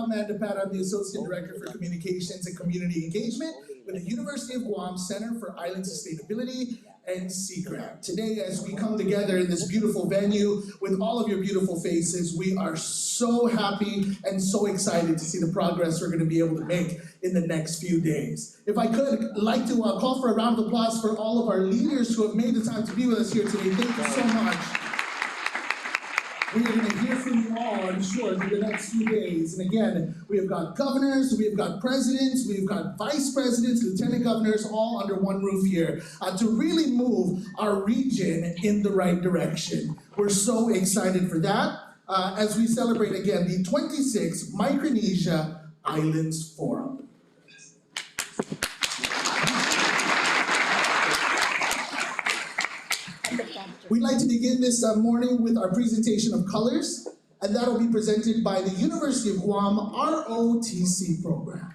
Amanda Pat. I'm the Associate Director for Communications and Community Engagement with the University of Guam Center for Island Sustainability and Sea Grant. Today, as we come together in this beautiful venue with all of your beautiful faces, we are so happy and so excited to see the progress we're going to be able to make in the next few days. If I could, I'd like to call for a round of applause for all of our leaders who have made the time to be with us here today. Thank you so much. We are going to hear from you all, I'm sure, through the next few days. And again, we have got governors, we have got presidents, we've got vice presidents, lieutenant governors, all under one roof here to really move our region in the right direction. We're so excited for that as we celebrate again the 26th Micronesia Islands Forum. We'd like to begin this morning with our presentation of colors, and that'll be presented by the University of Guam ROTC program.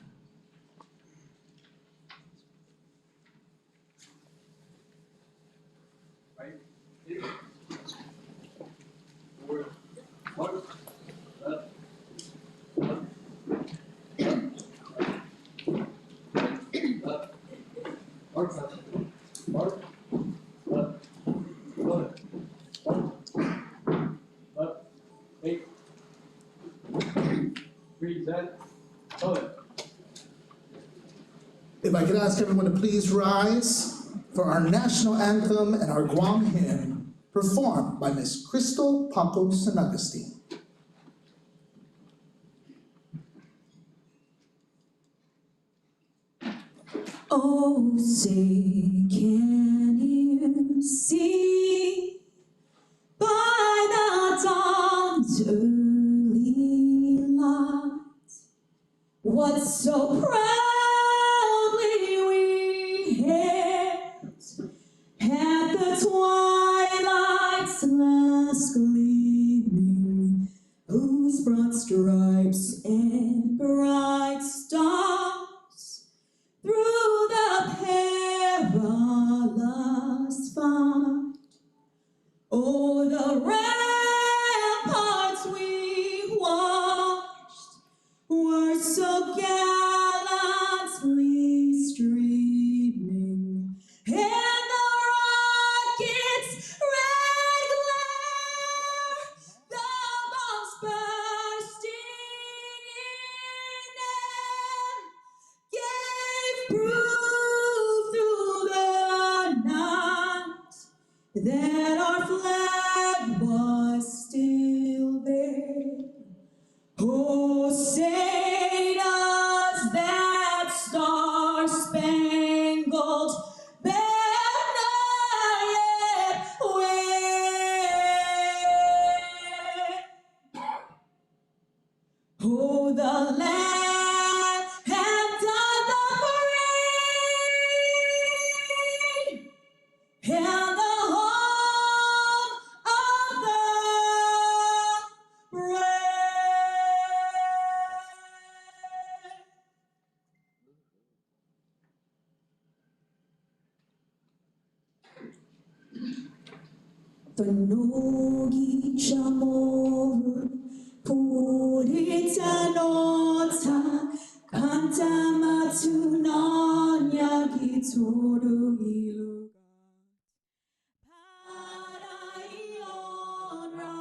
If I could ask everyone to please rise for our national anthem and our Guam hymn, performed by Miss Crystal Paco San Agustin. Oh, say, can you see by the dawn's early light what so proudly we hailed at the twilight's last gleaming, whose broad stripes and bright stars through the perilous fight, o'er the ramparts we watched, were so gallantly streaming, and the rocket's red glare, the bombs bursting in air, gave proof through the night that our flag was still there. Oh, say does that star-spangled banner yet wave? Oh, the land had done the free, and the home of the Vanogi Chamoru Puritanota Kantamatunonya Gitoru Iluga Parai honra,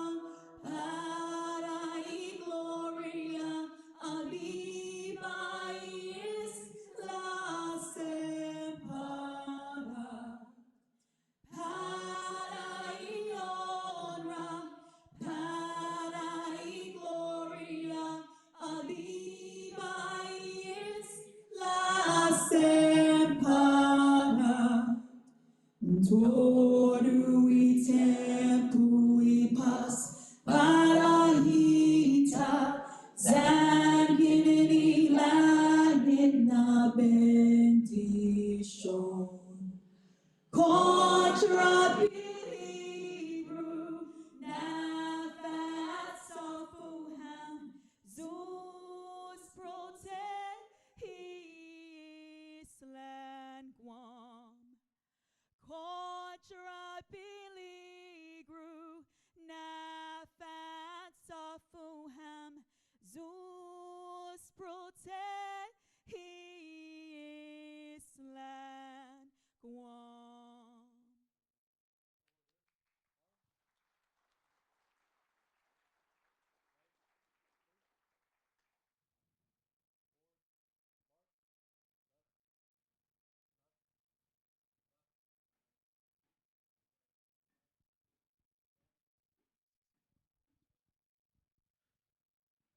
parai gloria, aliba is la sempara. Parai honra, parai gloria, aliba is la sempara. Toru tempu pas parahita, zanginini lagina bendition. Contra Pilibru, Nafat Sofuham, Zeus protect his land Guam. Contra Piligru, Nafat Sofuham, Zeus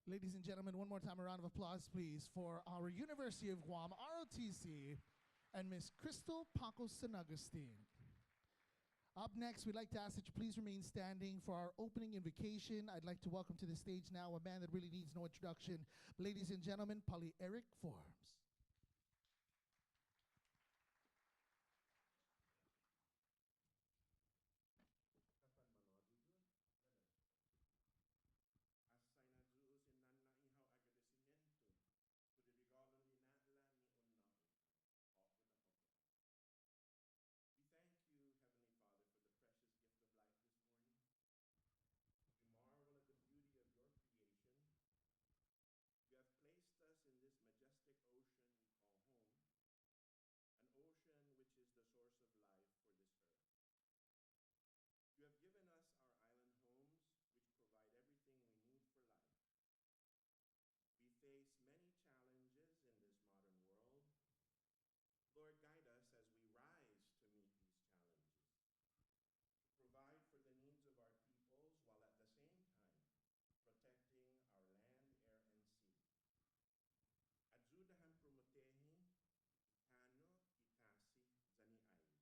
Ladies and gentlemen, one more time, a round of applause, please, for our University of Guam, ROTC, and Miss Crystal Paco San Agustin. Up next, we'd like to ask that you please remain standing for our opening invocation. I'd like to welcome to the stage now a man that really needs no introduction. Ladies and gentlemen, Polly Eric Forbes. We thank you, Heavenly Father, for the precious gift of life this morning. We marvel at the beauty of your creation. You have placed us in this majestic ocean we call home, an ocean which is the source of life for this earth. You have given us our island homes, which provide everything we need for life. We face many challenges in this modern world. Lord, guide us as we rise to meet these challenges, to provide for the needs of our peoples while at the same time protecting our land, air, and sea. Adzudahan promotehi, ikano, itasi, zani aili.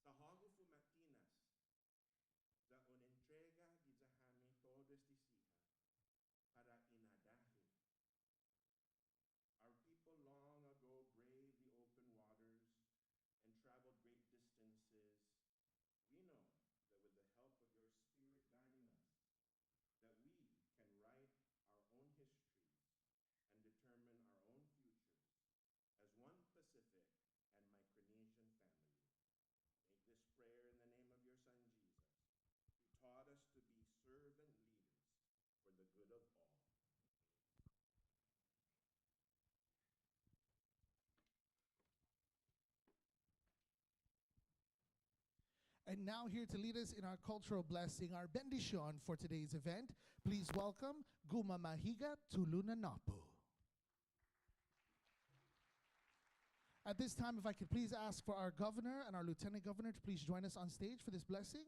Sa hagufu matinas, za unentrega gizahami todos disiha, para inadahi. Our people long ago braved the open waters and traveled great distances. We know that with the help of your Spirit guiding us, that we can write our own history and determine our own future as one Pacific and Micronesian family. Make this prayer in the name of your Son, Jesus, who taught us to be servant leaders for the good of all. And now here to lead us in our cultural blessing, our bendition for today's event, please welcome Guma Mahiga Tulunanapu. At this time, if I could please ask for our governor and our lieutenant governor to please join us on stage for this blessing.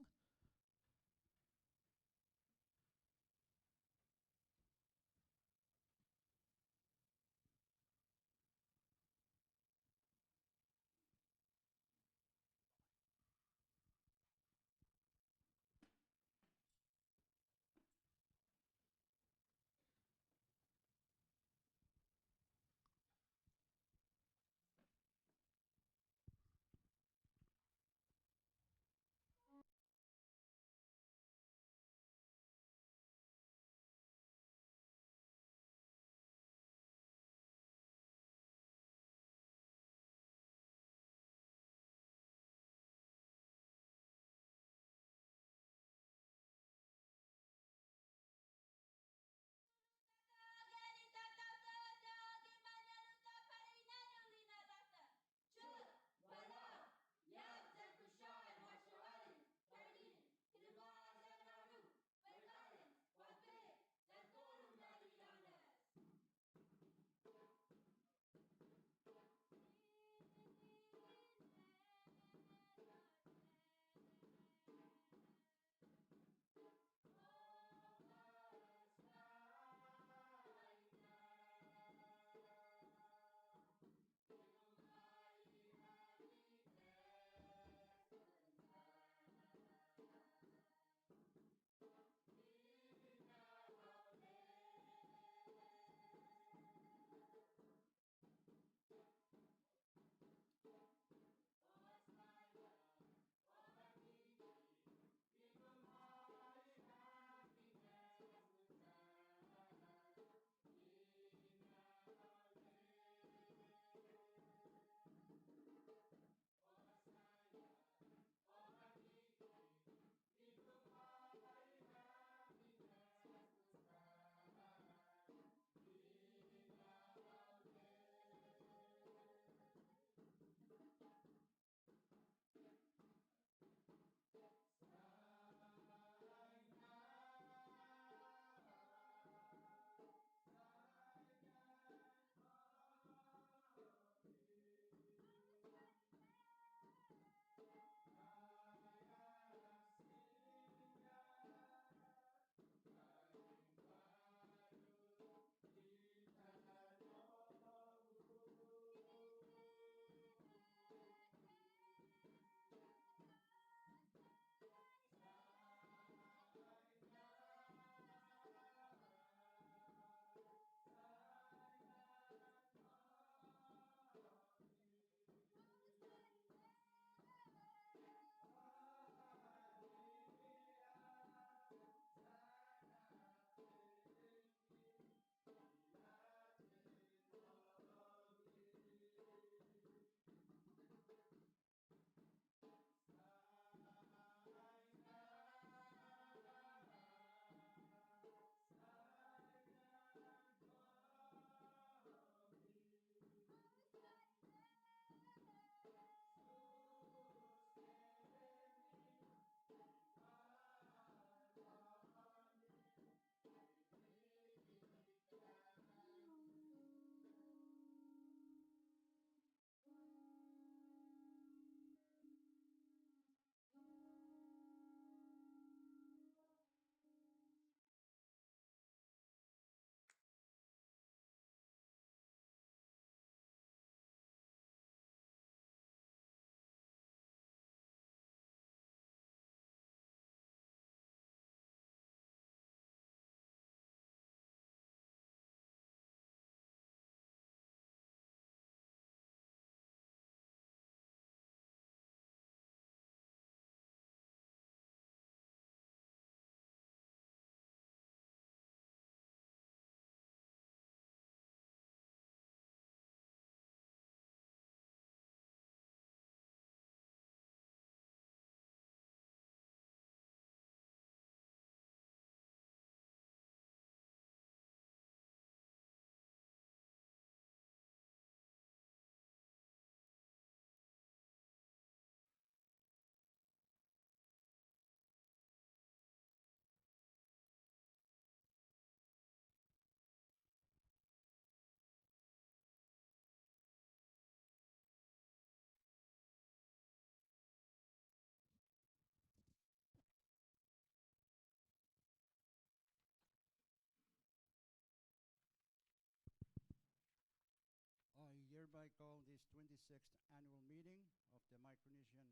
hereby call this 26th annual meeting of the Micronesian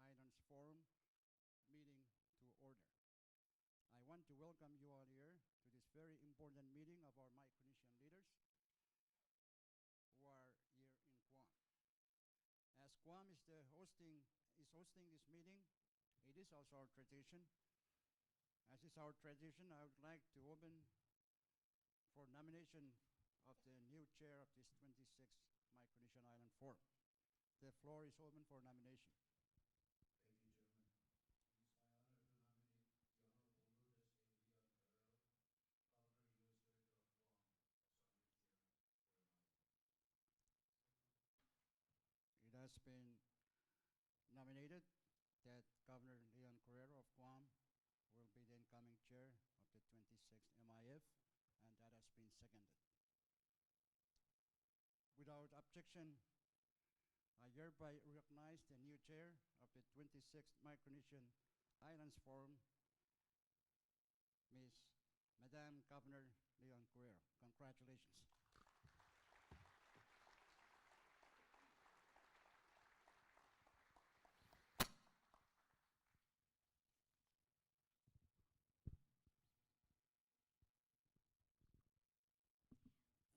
Islands Forum meeting to order. I want to welcome you all here to this very important meeting of our Micronesian leaders who are here in Guam. As Guam is hosting this meeting, it is also our tradition. As is our tradition, I would like to open for nomination of the new chair of this 26th Micronesian Island Forum. The floor is open for nomination. Thank you, Chairman. It is my honor to nominate the Honorable Lourdes A. Leon Carrero, Governor, U.S. Territory of Guam, as our new chair for MIF. It has been nominated that Governor Leon Carrero of Guam will be the incoming chair of the 26th MIF, and that has been seconded. Without objection, I hereby recognize the new chair of the 26th Micronesian Islands Forum, Madam Governor Leon Carrero. Congratulations.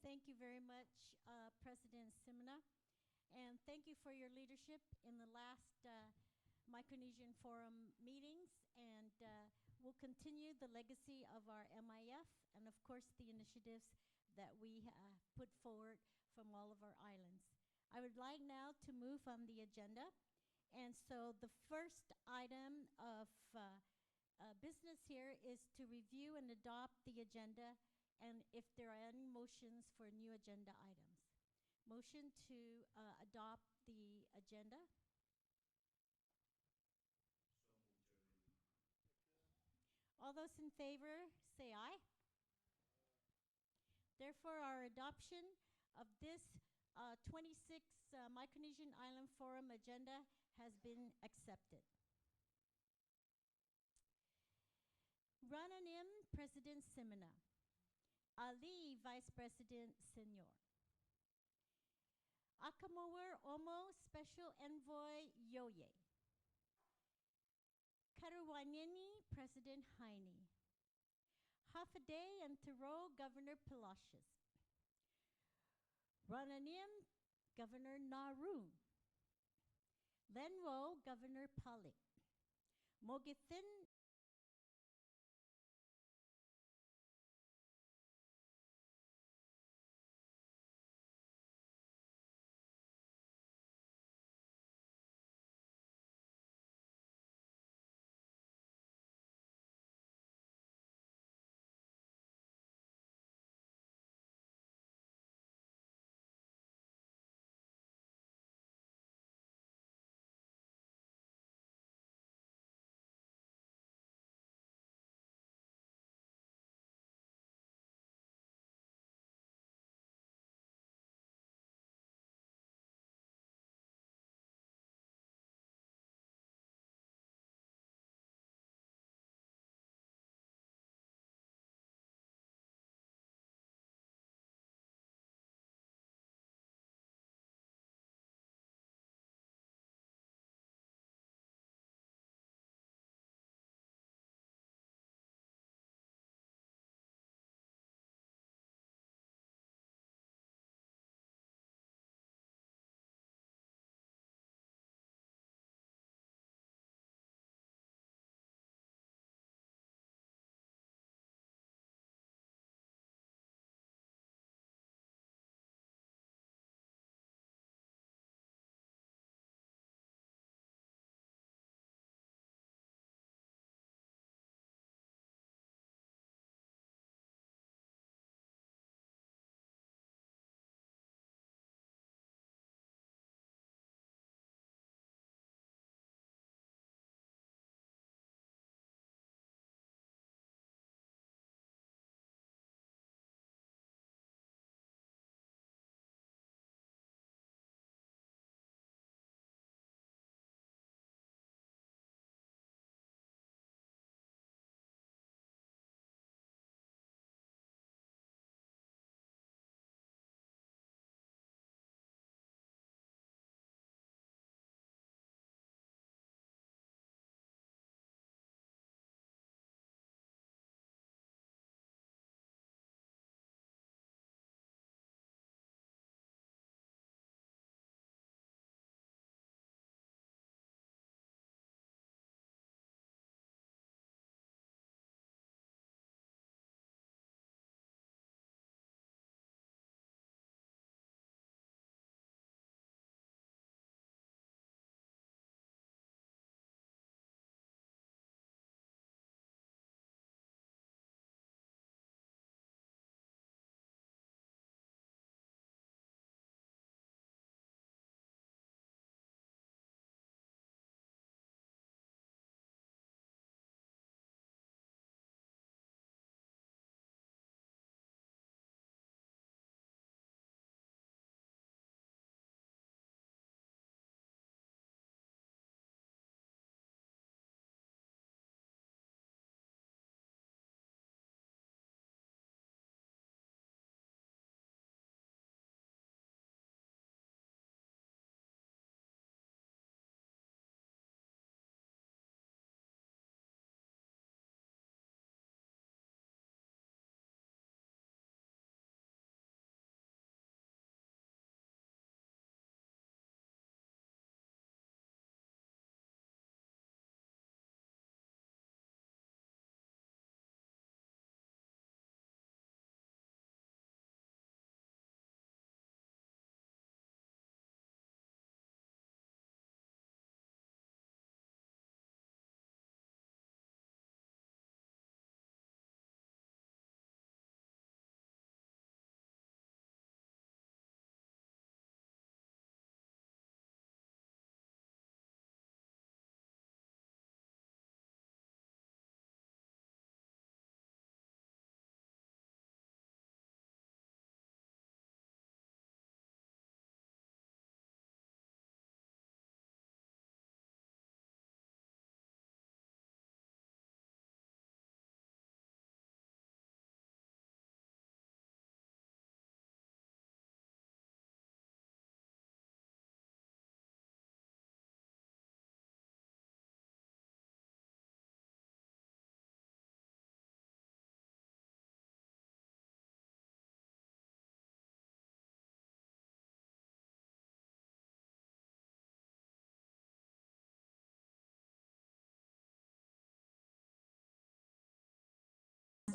Thank you very much, President Simina, and thank you for your leadership in the last Micronesian Forum meetings, and we'll continue the legacy of our MIF and, of course, the initiatives that we put forward from all of our islands. I would like now to move on the agenda, and so the first item of business here is to review and adopt the agenda, and if there are any motions for new agenda items. Motion to adopt the agenda. So moved, Chairman. All those in favor, say aye. Therefore, our adoption of this 26th Micronesian Island Forum agenda has been accepted. Rananim, President Simina. Ali, Vice President Senior. Akamower Omo, Special Envoy Yoye. Karuwanini, President Heine. Hafaday and Thoreau, Governor Palacios. Rananim, Governor Nauru. Lenwo, Governor Palik. Mogithin,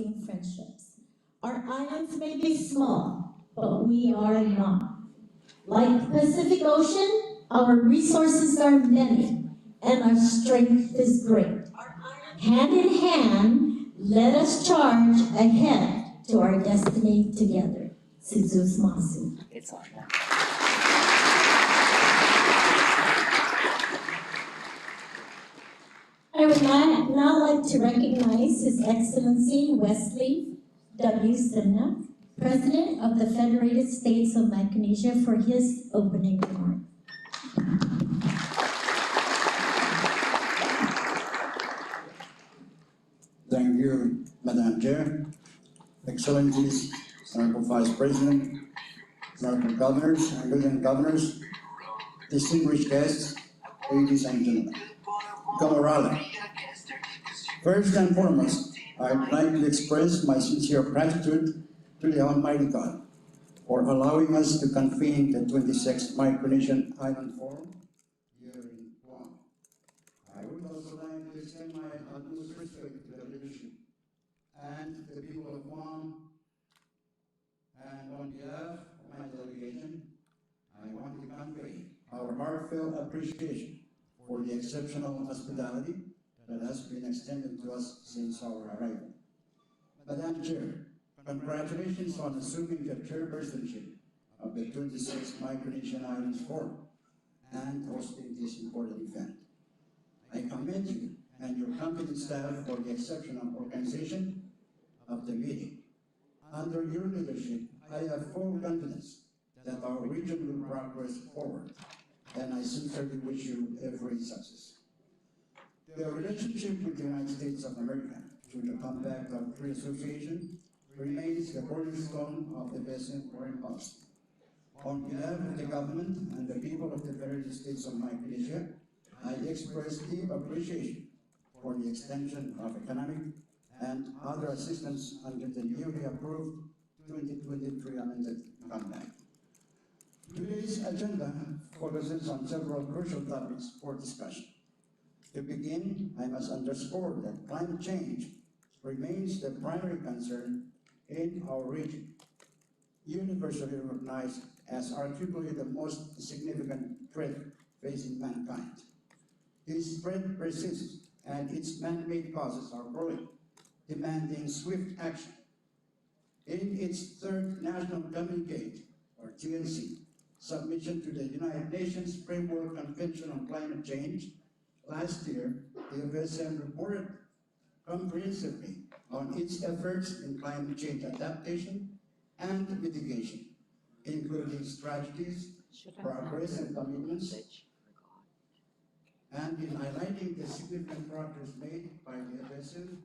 lasting friendships. Our islands may be small, but we are not. Like the Pacific Ocean, our resources are many, and our strength is great. Hand in hand, let us charge ahead to our destiny together. Suzus Masu. It's on now. I would now like to recognize His Excellency Wesley W. Simna, President of the Federated States of Micronesia, for his opening remarks. Thank you, Madam Chair, Excellencies, Honorable Vice President, Honorable Governors and Lieutenant Governors, distinguished guests, ladies and gentlemen. Kamarala. First and foremost, I'd like to express my sincere gratitude to the Almighty God for allowing us to convene the 26th Micronesian Island Forum here in Guam. I would also like to extend my utmost respect to the leadership and the people of Guam, and on behalf of my delegation, I want to convey our heartfelt appreciation for the exceptional hospitality that has been extended to us since our arrival. Madam Chair, congratulations on assuming the chairpersonship of the 26th Micronesian Islands Forum and hosting this important event. I commend you and your competent staff for the exceptional organization of the meeting. Under your leadership, I have full confidence that our region will progress forward, and I sincerely wish you every success. The relationship with the United States of America through the Compact of Free Association remains the cornerstone of the FSM foreign policy. On behalf of the government and the people of the Federated States of Micronesia, I express deep appreciation for the extension of economic and other assistance under the newly approved 2023 amended compact. Today's agenda focuses on several crucial topics for discussion. To begin, I must underscore that climate change remains the primary concern in our region, universally recognized as arguably the most significant threat facing mankind. This threat persists, and its man-made causes are growing, demanding swift action. In its third National Communique, or TNC, submission to the United Nations Framework Convention on Climate Change, last year, the FSM reported comprehensively on its efforts in climate change adaptation and mitigation, including strategies, progress and commitments, and in highlighting the significant progress made by the FSM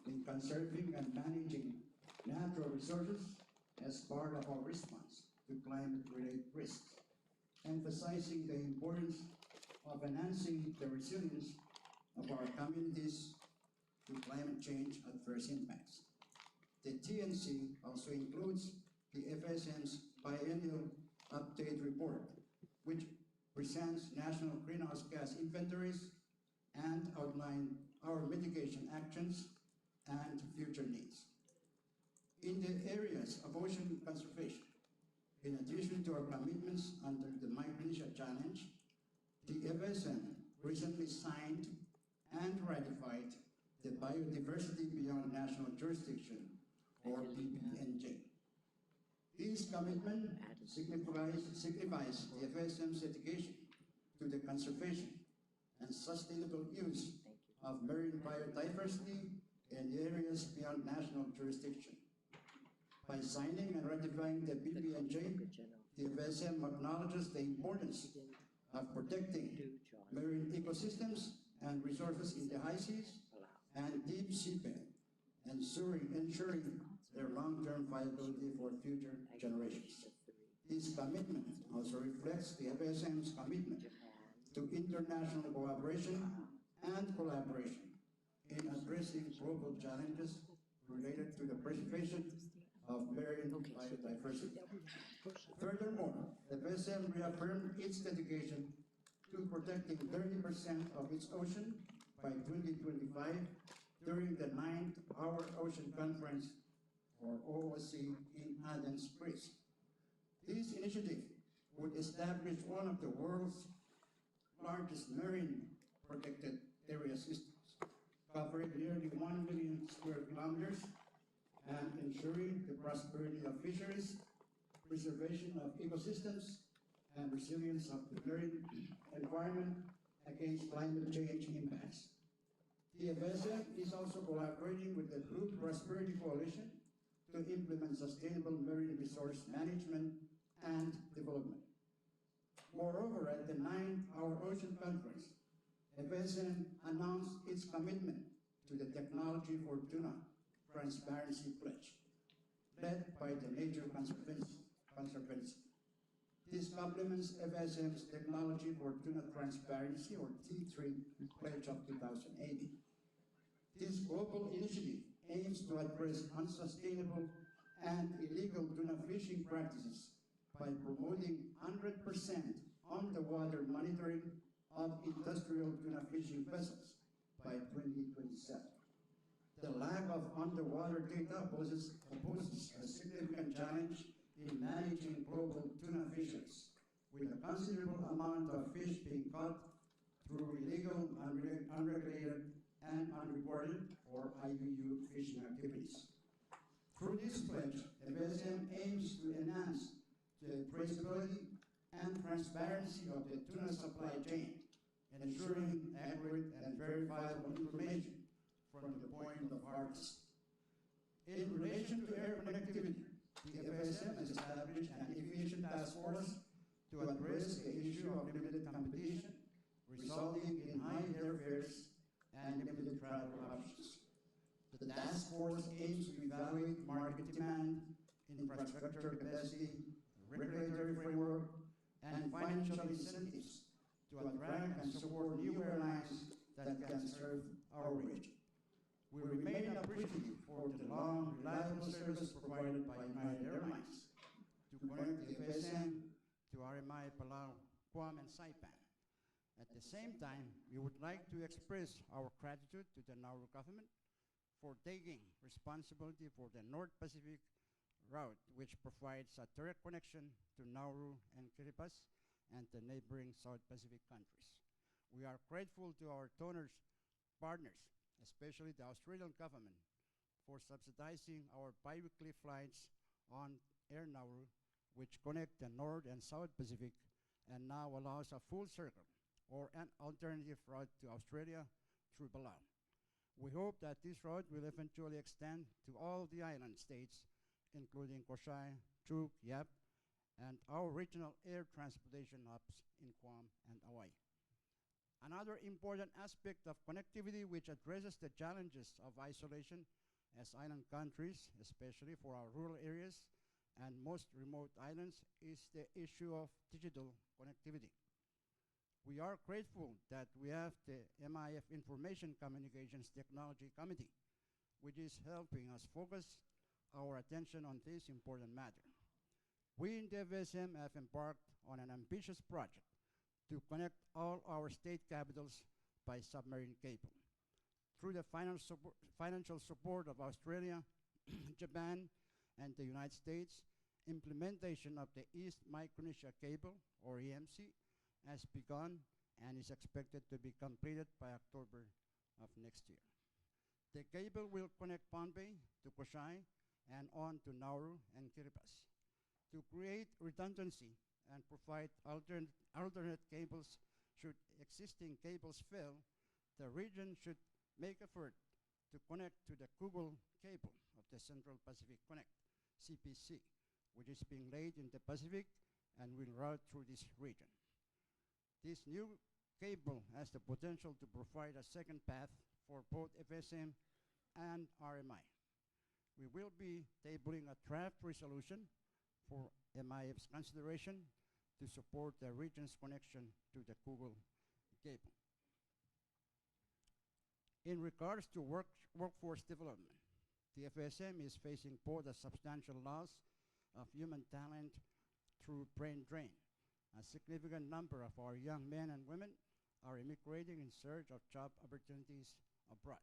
in conserving and managing natural resources as part of our response to climate-related risks, emphasizing the importance of enhancing the resilience of our communities to climate change adverse impacts. The TNC also includes the FSM's biennial update report, which presents national greenhouse gas inventories and outline our mitigation actions and future needs. In the areas of ocean conservation, in addition to our commitments under the Micronesia Challenge, the FSM recently signed and ratified the Biodiversity Beyond National Jurisdiction, or BBNJ. This commitment signifies the FSM's dedication to the conservation and sustainable use of marine biodiversity in areas beyond national jurisdiction. By signing and ratifying the BBNJ, the FSM acknowledges the importance of protecting marine ecosystems and resources in the high seas and deep seabed, ensuring their long-term viability for future generations. This commitment also reflects the FSM's commitment to international cooperation and collaboration in addressing global challenges related to the preservation of marine biodiversity. Furthermore, the FSM reaffirmed its dedication to protecting 30% of its ocean by 2025 during the 9th Our Ocean Conference, or OOC, in Athens, Greece. This initiative would establish one of the world's largest marine protected area systems, covering nearly 1 million square kilometers and ensuring the prosperity of fisheries, preservation of ecosystems, and resilience of the marine environment against climate change impacts. The FSM is also collaborating with the Blue Prosperity Coalition to implement sustainable marine resource management and development. Moreover, at the 9th Our Ocean Conference, FSM announced its commitment to the Technology for Tuna Transparency Pledge, led by the Nature Conservancy. This complements FSM's Technology for Tuna Transparency, or T3, Pledge of 2018. This global initiative aims to address unsustainable and illegal tuna fishing practices by promoting 100% on-the-water monitoring of industrial tuna fishing vessels by 2027. The lack of underwater data poses a significant challenge in managing global tuna fisheries, with a considerable amount of fish being caught through illegal, unregulated, and unreported, or IUU, fishing activities. Through this pledge, FSM aims to enhance the traceability and transparency of the tuna supply chain, ensuring accurate and verifiable information from the point of harvest. In relation to air connectivity, the FSM has established an aviation task force to address the issue of limited competition, resulting in high airfares and limited travel options. The task force aims to evaluate market demand, infrastructure capacity, regulatory framework, and financial incentives to attract and support new airlines that can serve our region. We remain appreciative for the long, reliable service provided by United Airlines to connect the FSM to RMI, Palau, Guam, and Saipan. At the same time, we would like to express our gratitude to the Nauru government for taking responsibility for the North Pacific route, which provides a direct connection to Nauru and Kiribati and the neighboring South Pacific countries. We are grateful to our donors, partners, especially the Australian government, for subsidizing our bi-weekly flights on Air Nauru, which connect the North and South Pacific and now allows a full circle, or an alternative route to Australia through Palau. We hope that this route will eventually extend to all the island states, including Kosrae, Chuuk, Yap, and our regional air transportation hubs in Guam and Hawaii. Another important aspect of connectivity which addresses the challenges of isolation as island countries, especially for our rural areas and most remote islands, is the issue of digital connectivity. We are grateful that we have the MIF Information Communications Technology Committee, which is helping us focus our attention on this important matter. We in the FSM have embarked on an ambitious project to connect all our state capitals by submarine cable. Through the financial support of Australia, Japan, and the United States, implementation of the East Micronesia Cable, or EMC, has begun and is expected to be completed by October of next year. The cable will connect Pohnpei to Kosrae and on to Nauru and Kiribati. To create redundancy and provide alternate cables should existing cables fail, the region should make effort to connect to the Google cable of the Central Pacific Connect, CPC, which is being laid in the Pacific and will route through this region. This new cable has the potential to provide a second path for both FSM and RMI. We will be tabling a draft resolution for MIF's consideration to support the region's connection to the Google cable. In regards to workforce development, the FSM is facing both a substantial loss of human talent through brain drain. A significant number of our young men and women are immigrating in search of job opportunities abroad.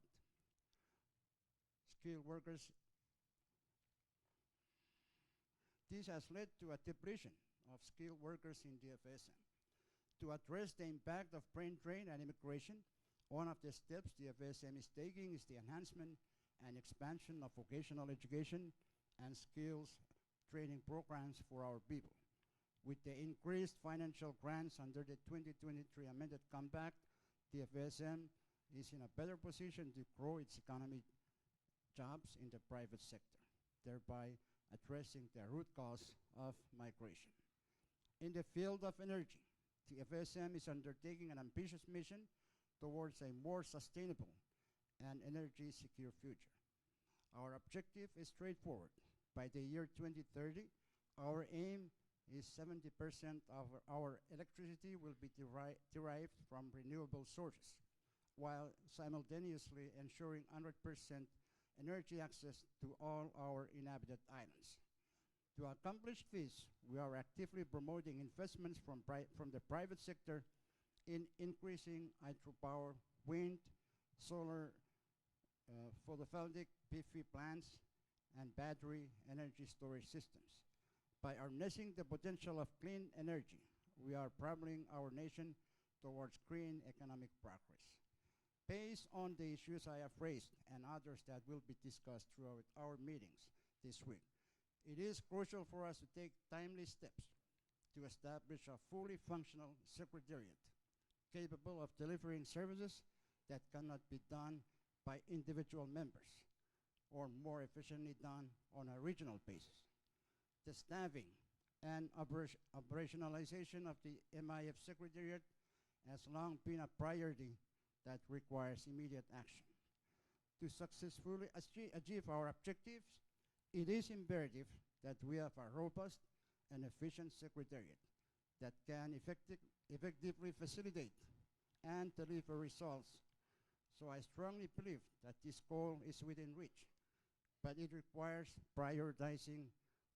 skilled workers. This has led to a depletion of skilled workers in the FSM. To address the impact of brain drain and immigration, one of the steps the FSM is taking is the enhancement and expansion of vocational education and skills training programs for our people. With the increased financial grants under the 2023 amended compact, the FSM is in a better position to grow its economic jobs in the private sector, thereby addressing the root cause of migration. In the field of energy, the FSM is undertaking an ambitious mission towards a more sustainable and energy secure future. Our objective is straightforward. By the year 2030, our aim is 70% of our electricity will be derived from renewable sources, while simultaneously ensuring 100% energy access to all our inhabited islands. To accomplish this, we are actively promoting investments from the private sector in increasing hydropower, wind, solar, photovoltaic PV plants, and battery energy storage systems. By harnessing the potential of clean energy, we are propelling our nation towards green economic progress. Based on the issues I have raised and others that will be discussed throughout our meetings this week, it is crucial for us to take timely steps to establish a fully functional secretariat capable of delivering services that cannot be done by individual members or more efficiently done on a regional basis. The staffing and operationalization of the MIF Secretariat has long been a priority that requires immediate action. To successfully achieve our objectives, it is imperative that we have a robust and efficient secretariat that can effectively facilitate and deliver results. So I strongly believe that this goal is within reach, but it requires prioritizing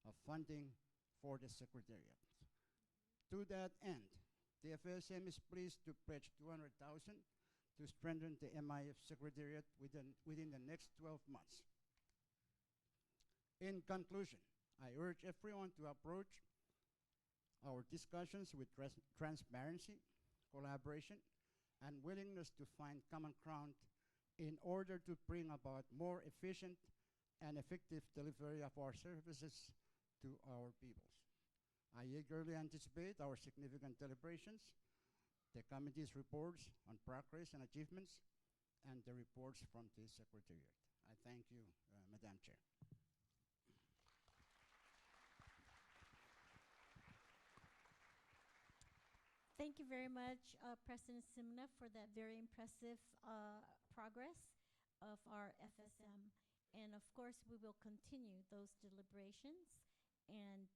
of funding for the secretariat. To that end, the FSM is pleased to pledge $200,000 to strengthen the MIF Secretariat within the next 12 months. In conclusion, I urge everyone to approach our discussions with transparency, collaboration, and willingness to find common ground in order to bring about more efficient and effective delivery of our services to our peoples. I eagerly anticipate our significant deliberations, the committee's reports on progress and achievements, and the reports from the Secretariat. I thank you, Madam Chair. Thank you very much, President Simna, for that very impressive progress of our FSM. And of course, we will continue those deliberations and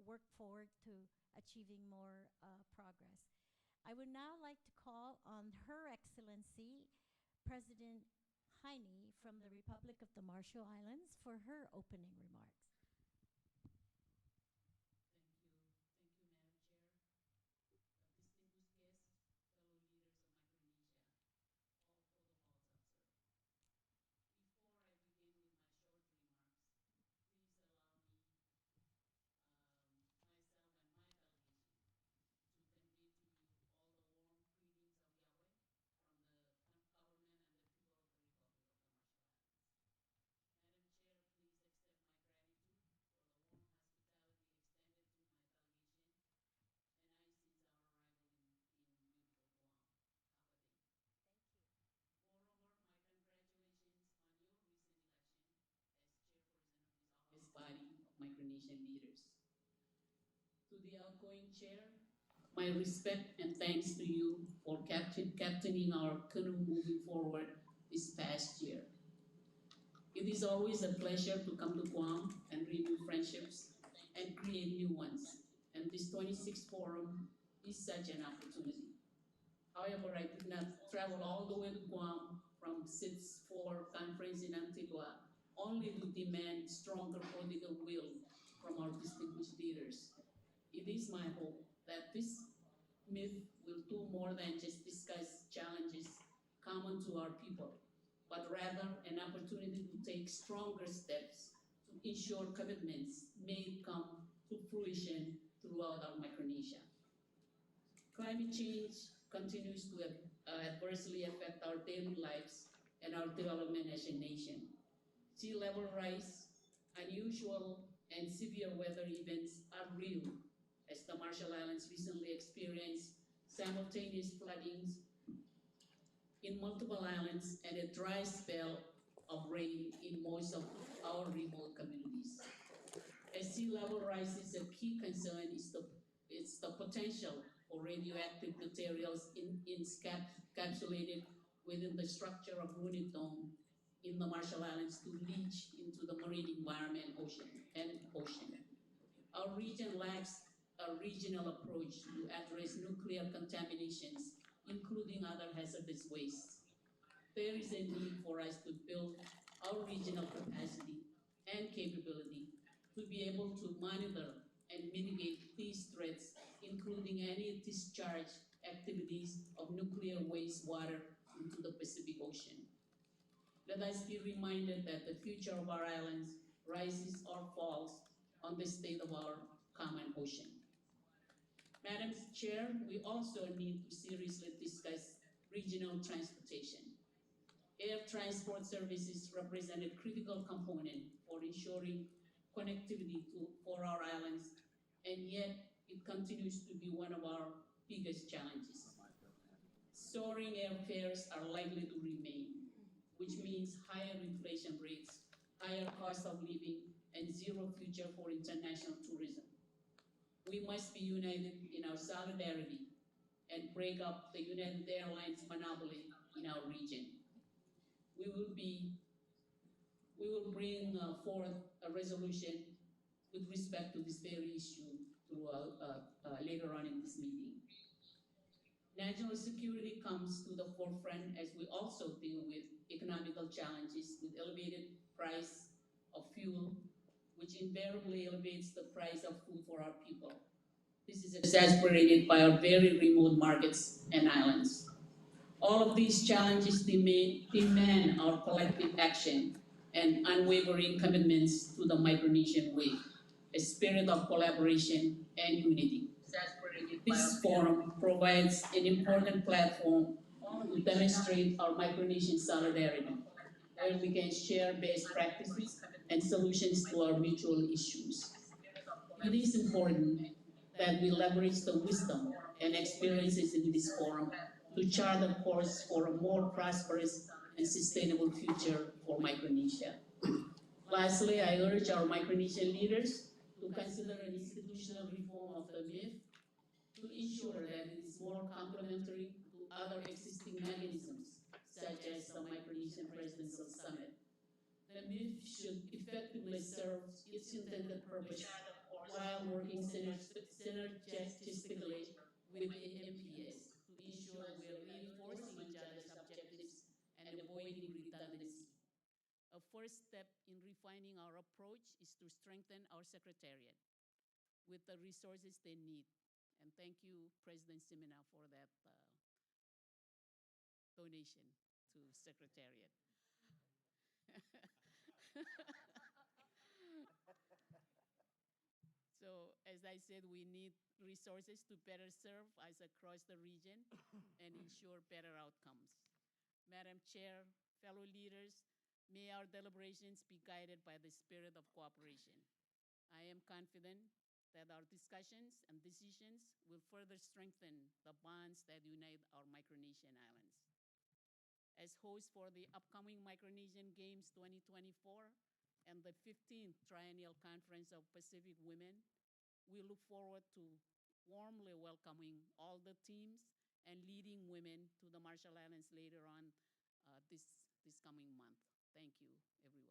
work forward to achieving more progress. I would now like to call on Her Excellency, President Heine from the Republic of the Marshall Islands for her opening remarks. Body of Micronesian leaders. To the outgoing chair, my respect and thanks to you for captaining our canoe moving forward this past year. It is always a pleasure to come to Guam and renew friendships and create new ones, and this 26th Forum is such an opportunity. However, I did not travel all the way to Guam from SITS-4 conference in Antigua only to demand stronger political will from our distinguished leaders. It is my hope that this myth will do more than just discuss challenges common to our people, but rather an opportunity to take stronger steps to ensure commitments may come to fruition throughout our Micronesia. Climate change continues to adversely affect our daily lives and our development as a nation. Sea level rise, unusual and severe weather events are real, as the Marshall Islands recently experienced simultaneous floodings in multiple islands and a dry spell of rain in most of our remote communities. As sea level rise is a key concern is the potential for radioactive materials encapsulated within the structure of Rooney Dome in the Marshall Islands to leach into the marine environment and ocean. Our region lacks a regional approach to address nuclear contaminations, including other hazardous wastes. There is a need for us to build our regional capacity and capability to be able to monitor and mitigate these threats, including any discharge activities of nuclear wastewater into the Pacific Ocean. Let us be reminded that the future of our islands rises or falls on the state of our common ocean. Madam Chair, we also need to seriously discuss regional transportation. Air transport services represent a critical component for ensuring connectivity for our islands, and yet it continues to be one of our biggest challenges. Soaring airfares are likely to remain, which means higher inflation rates, higher cost of living, and zero future for international tourism. We must be united in our solidarity and break up the United Airlines monopoly in our region. We will bring forth a resolution with respect to this very issue throughout, later on in this meeting. National security comes to the forefront as we also deal with economical challenges with elevated price of fuel, which invariably elevates the price of food for our people. This is exacerbated by our very remote markets and islands. All of these challenges demand our collective action and unwavering commitments to the Micronesian way, a spirit of collaboration and unity. This forum provides an important platform to demonstrate our Micronesian solidarity, where we can share best practices and solutions to our mutual issues. It is important that we leverage the wisdom and experiences in this forum to chart a course for a more prosperous and sustainable future for Micronesia. Lastly, I urge our Micronesian leaders to consider an institutional reform of the MIF to ensure that it is more complementary to other existing mechanisms, such as the Micronesian Presidential Summit. The MIF should effectively serve its intended purpose while working synergistically with the MPS to ensure we are reinforcing each other's objectives and avoiding redundancy. A first step in refining our approach is to strengthen our secretariat with the resources they need. And thank you, President Simina, for that donation to Secretariat. So, as I said, we need resources to better serve us across the region and ensure better outcomes. Madam Chair, fellow leaders, may our deliberations be guided by the spirit of cooperation. I am confident that our discussions and decisions will further strengthen the bonds that unite our Micronesian islands. As host for the upcoming Micronesian Games 2024 and the 15th Triennial Conference of Pacific Women, we look forward to warmly welcoming all the teams and leading women to the Marshall Islands later on this coming month. Thank you, everyone.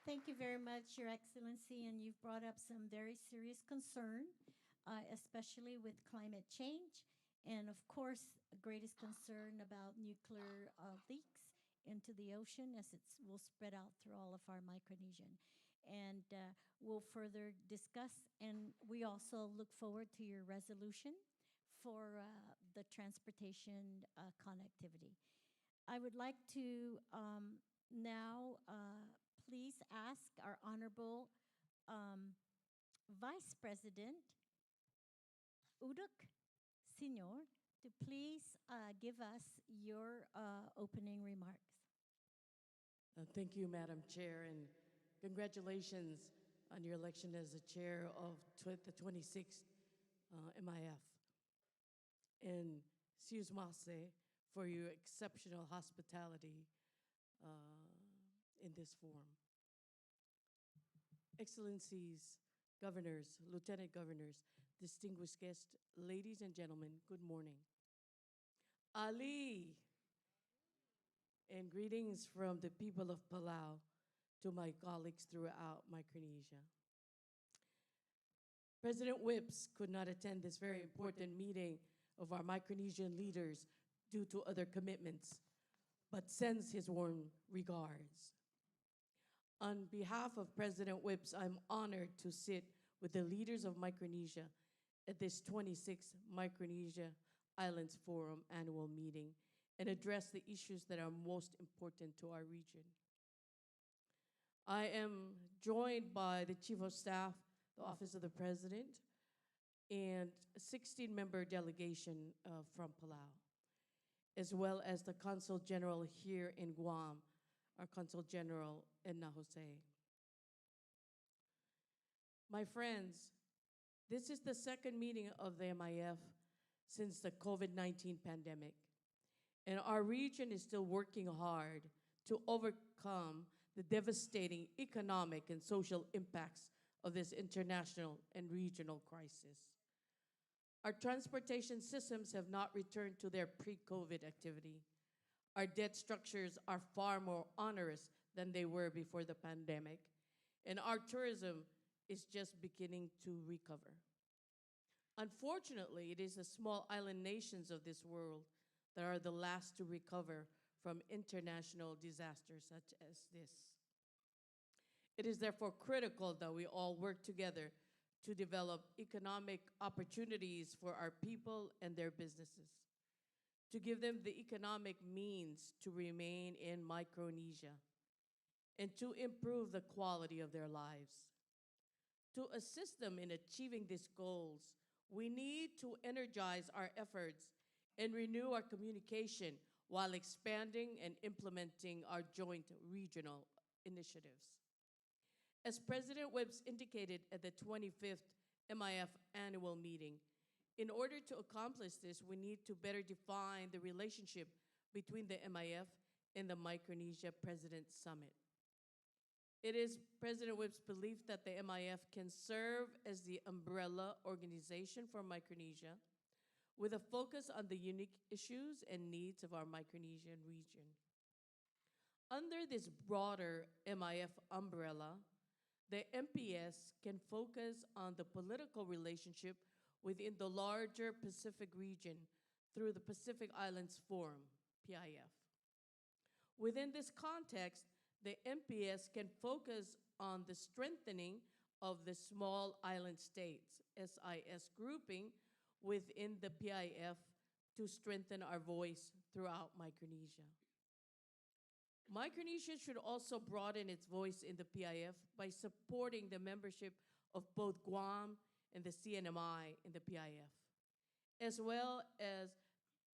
Thank you very much, Your Excellency, and you've brought up some very serious concern, especially with climate change, and of course, the greatest concern about nuclear leaks into the ocean as it will spread out through all of our Micronesian. And we'll further discuss, and we also look forward to your resolution for the transportation connectivity. I would like to now please ask our Honorable Vice President Uduk Senior to please give us your opening remarks. Thank you, Madam Chair, and congratulations on your election as the chair of the 26th MIF. And excuse me for your exceptional hospitality in this forum. Excellencies, governors, lieutenant governors, distinguished guests, ladies and gentlemen, good morning. Ali, and greetings from the people of Palau to my colleagues throughout Micronesia. President Whips could not attend this very important meeting of our Micronesian leaders due to other commitments, but sends his warm regards. On behalf of President Whips, I'm honored to sit with the leaders of Micronesia at this 26th Micronesia Islands Forum annual meeting and address the issues that are most important to our region. I am joined by the Chief of Staff, the Office of the President, and a 16-member delegation from Palau, as well as the Consul General here in Guam, our Consul General Edna Jose. My friends, this is the second meeting of the MIF since the COVID-19 pandemic, and our region is still working hard to overcome the devastating economic and social impacts of this international and regional crisis. Our transportation systems have not returned to their pre-COVID activity. Our debt structures are far more onerous than they were before the pandemic, and our tourism is just beginning to recover. Unfortunately, it is the small island nations of this world that are the last to recover from international disasters such as this. It is therefore critical that we all work together to develop economic opportunities for our people and their businesses, to give them the economic means to remain in Micronesia, and to improve the quality of their lives. To assist them in achieving these goals, we need to energize our efforts and renew our communication while expanding and implementing our joint regional initiatives. As President Whips indicated at the 25th MIF annual meeting, in order to accomplish this, we need to better define the relationship between the MIF and the Micronesia President Summit. It is President Whip's belief that the MIF can serve as the umbrella organization for Micronesia with a focus on the unique issues and needs of our Micronesian region. Under this broader MIF umbrella, the MPS can focus on the political relationship within the larger Pacific region through the Pacific Islands Forum, PIF. Within this context, the MPS can focus on the strengthening of the small island states, SIS grouping, within the PIF to strengthen our voice throughout Micronesia. Micronesia should also broaden its voice in the PIF by supporting the membership of both Guam and the CNMI in the PIF, as well as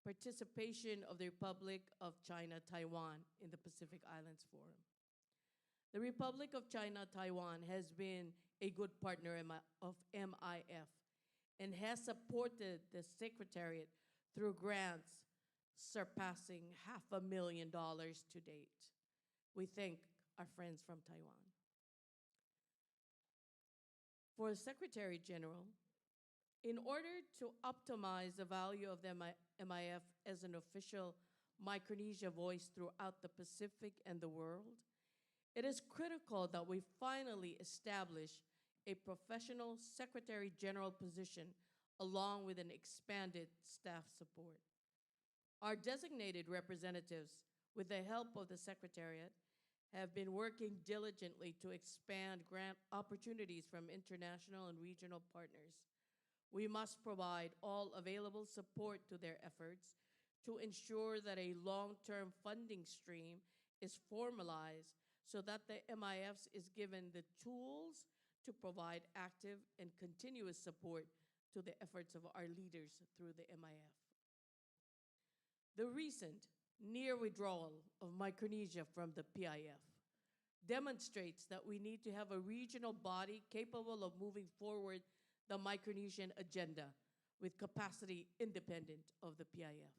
participation of the Republic of China, Taiwan in the Pacific Islands Forum. The Republic of China, Taiwan has been a good partner of MIF and has supported the Secretariat through grants surpassing $500,000 to date. We thank our friends from Taiwan. For the Secretary General, in order to optimize the value of the MIF as an official Micronesia voice throughout the Pacific and the world, it is critical that we finally establish a professional Secretary General position along with an expanded staff support. Our designated representatives, with the help of the Secretariat, have been working diligently to expand grant opportunities from international and regional partners, We must provide all available support to their efforts to ensure that a long-term funding stream is formalized so that the MIFs is given the tools to provide active and continuous support to the efforts of our leaders through the MIF. The recent near withdrawal of Micronesia from the PIF demonstrates that we need to have a regional body capable of moving forward the Micronesian agenda with capacity independent of the PIF.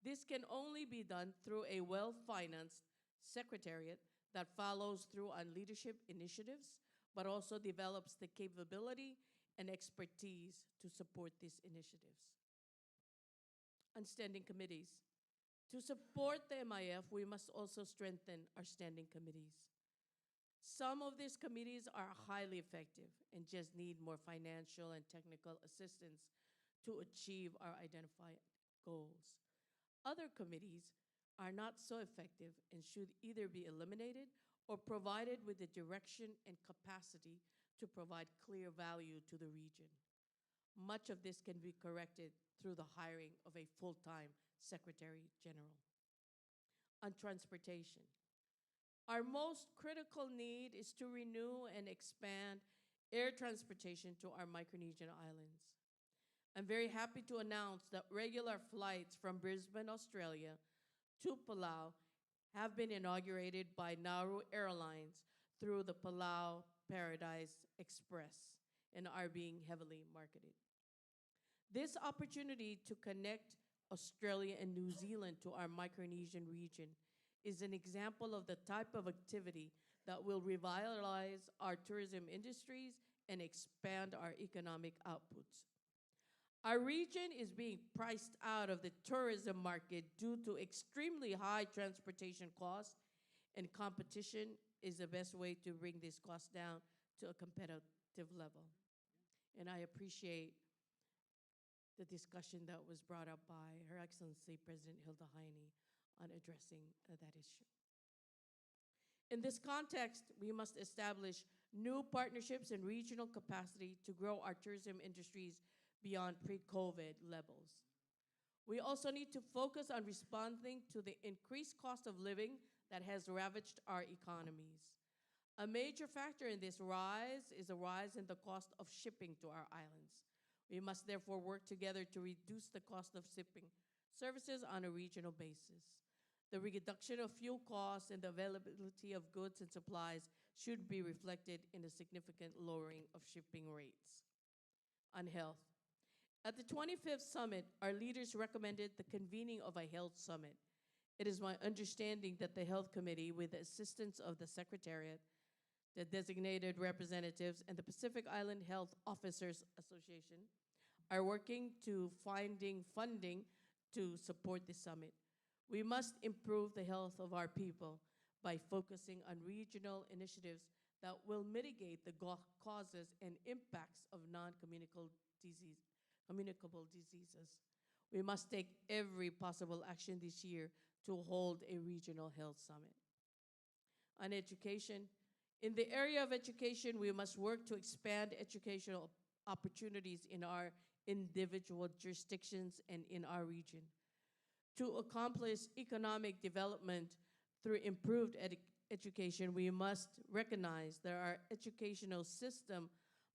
This can only be done through a well-financed secretariat that follows through on leadership initiatives, but also develops the capability and expertise to support these initiatives. On standing committees. To support the MIF, we must also strengthen our standing committees. Some of these committees are highly effective and just need more financial and technical assistance to achieve our identified goals. Other committees are not so effective and should either be eliminated or provided with the direction and capacity to provide clear value to the region. Much of this can be corrected through the hiring of a full-time Secretary General. On transportation, our most critical need is to renew and expand air transportation to our Micronesian islands. I'm very happy to announce that regular flights from Brisbane, Australia to Palau have been inaugurated by Nauru Airlines through the Palau Paradise Express and are being heavily marketed. This opportunity to connect Australia and New Zealand to our Micronesian region is an example of the type of activity that will revitalize our tourism industries and expand our economic outputs. Our region is being priced out of the tourism market due to extremely high transportation costs, and competition is the best way to bring these costs down to a competitive level. And I appreciate the discussion that was brought up by Her Excellency President Hilda Heine on addressing that issue. In this context, we must establish new partnerships and regional capacity to grow our tourism industries beyond pre-COVID levels. We also need to focus on responding to the increased cost of living that has ravaged our economies. A major factor in this rise is a rise in the cost of shipping to our islands. We must therefore work together to reduce the cost of shipping services on a regional basis. The reduction of fuel costs and the availability of goods and supplies should be reflected in a significant lowering of shipping rates. On health. At the 25th summit, our leaders recommended the convening of a health summit. It is my understanding that the Health Committee, with the assistance of the Secretariat, the designated representatives, and the Pacific Island Health Officers Association, are working to finding funding to support the summit. We must improve the health of our people by focusing on regional initiatives that will mitigate the causes and impacts of non-communicable diseases. We must take every possible action this year to hold a regional health summit. On education, in the area of education, we must work to expand educational opportunities in our individual jurisdictions and in our region. To accomplish economic development through improved education, we must recognize that our educational system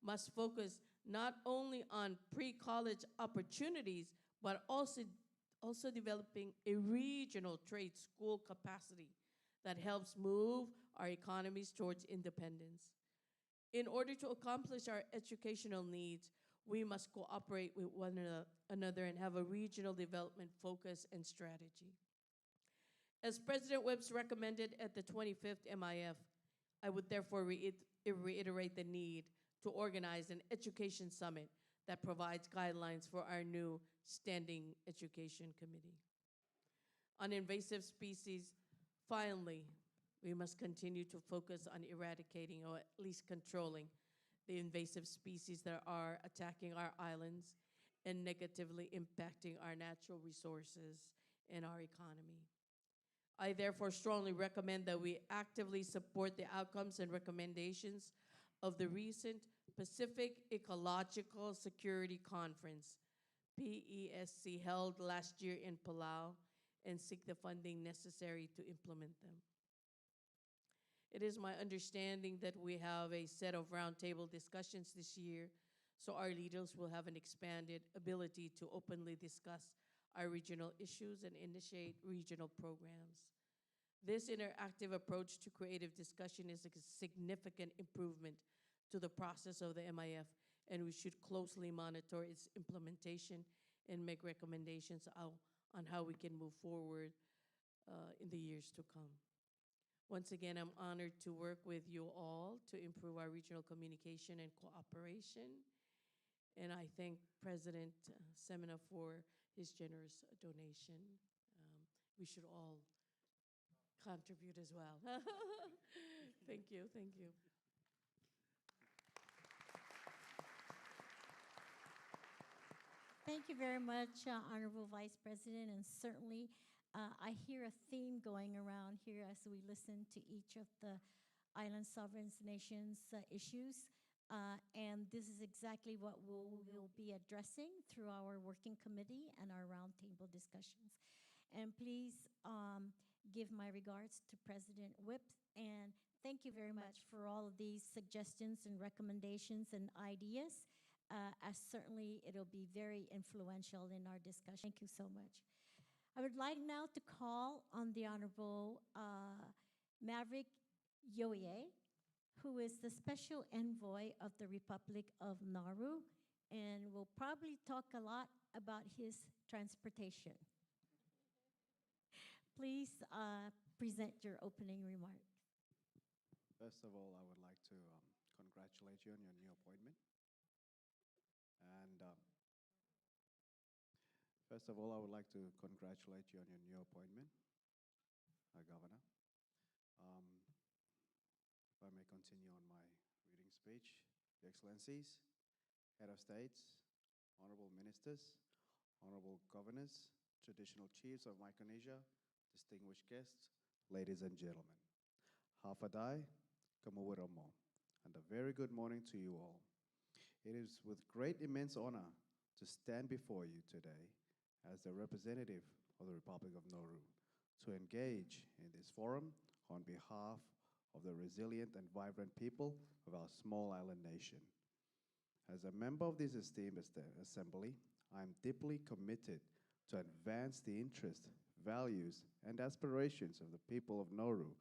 must focus not only on pre-college opportunities, but also developing a regional trade school capacity that helps move our economies towards independence. In order to accomplish our educational needs, we must cooperate with one another and have a regional development focus and strategy. As President Webbs recommended at the 25th MIF, I would therefore reiterate the need to organize an education summit that provides guidelines for our new Standing Education Committee. On invasive species, finally, we must continue to focus on eradicating or at least controlling the invasive species that are attacking our islands and negatively impacting our natural resources and our economy. I therefore strongly recommend that we actively support the outcomes and recommendations of the recent Pacific Ecological Security Conference, PESC, held last year in Palau, and seek the funding necessary to implement them. It is my understanding that we have a set of roundtable discussions this year, so our leaders will have an expanded ability to openly discuss our regional issues and initiate regional programs. This interactive approach to creative discussion is a significant improvement to the process of the MIF, and we should closely monitor its implementation and make recommendations on how we can move forward in the years to come. Once again, I'm honored to work with you all to improve our regional communication and cooperation. And I thank President Semina for his generous donation. We should all contribute as well. Thank you, thank you. Thank you very much, Honorable Vice President, and certainly I hear a theme going around here as we listen to each of the island sovereign nations' issues, and this is exactly what we'll be addressing through our working committee and our roundtable discussions. And please give my regards to President Whip, and thank you very much for all of these suggestions and recommendations and ideas. As certainly it'll be very influential in our discussion. Thank you so much. I would like now to call on the Honorable Maverick Yoye, who is the Special Envoy of the Republic of Nauru, and will probably talk a lot about his transportation. Please present your opening remark. First of all, I would like to congratulate you on your new appointment. And first of all, I would like to congratulate you on your new appointment, Governor. If I may continue on my reading speech, Your Excellencies, Head of States, Honorable Ministers, Honorable Governors, Traditional Chiefs of Micronesia, distinguished guests, ladies and gentlemen. Hafadai, Kamawiramo, and a very good morning to you all. It is with great immense honor to stand before you today as the representative of the Republic of Nauru to engage in this forum on behalf of the resilient and vibrant people of our small island nation. As a member of this esteemed assembly, I am deeply committed to advance the interests, values, and aspirations of the people of Nauru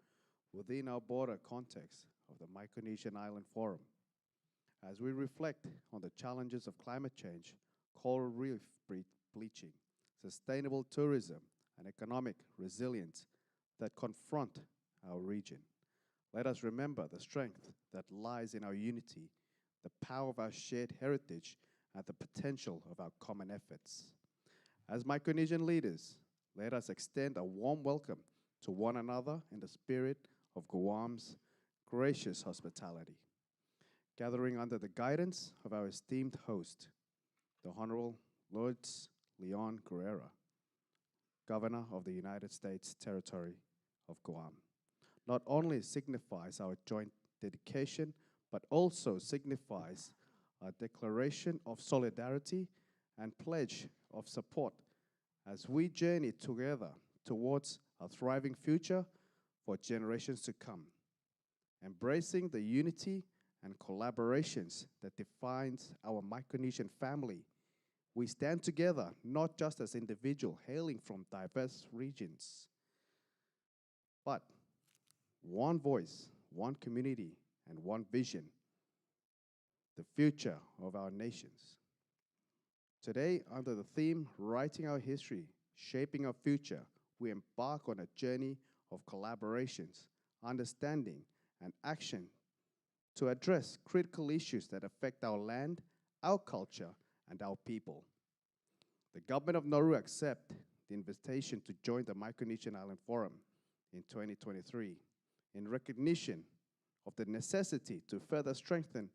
within our broader context of the Micronesian Islands Forum. As we reflect on the challenges of climate change, coral reef bleaching, sustainable tourism, and economic resilience that confront our region, let us remember the strength that lies in our unity, the power of our shared heritage, and the potential of our common efforts. As Micronesian leaders, let us extend a warm welcome to one another in the spirit of Guam's gracious hospitality. Gathering under the guidance of our esteemed host, the Honorable Lourdes Leon Guerrera, Governor of the United States Territory of Guam, not only signifies our joint dedication, but also signifies a declaration of solidarity and pledge of support as we journey together towards a thriving future for generations to come, embracing the unity and collaborations that defines our Micronesian family. We stand together not just as individuals hailing from diverse regions, but one voice, one community, and one vision, the future of our nations. Today, under the theme, Writing Our History, Shaping Our Future, we embark on a journey of collaborations, understanding, and action to address critical issues that affect our land, our culture, and our people. The government of Nauru accepts the invitation to join the Micronesian Islands Forum in 2023 in recognition of the necessity to further strengthen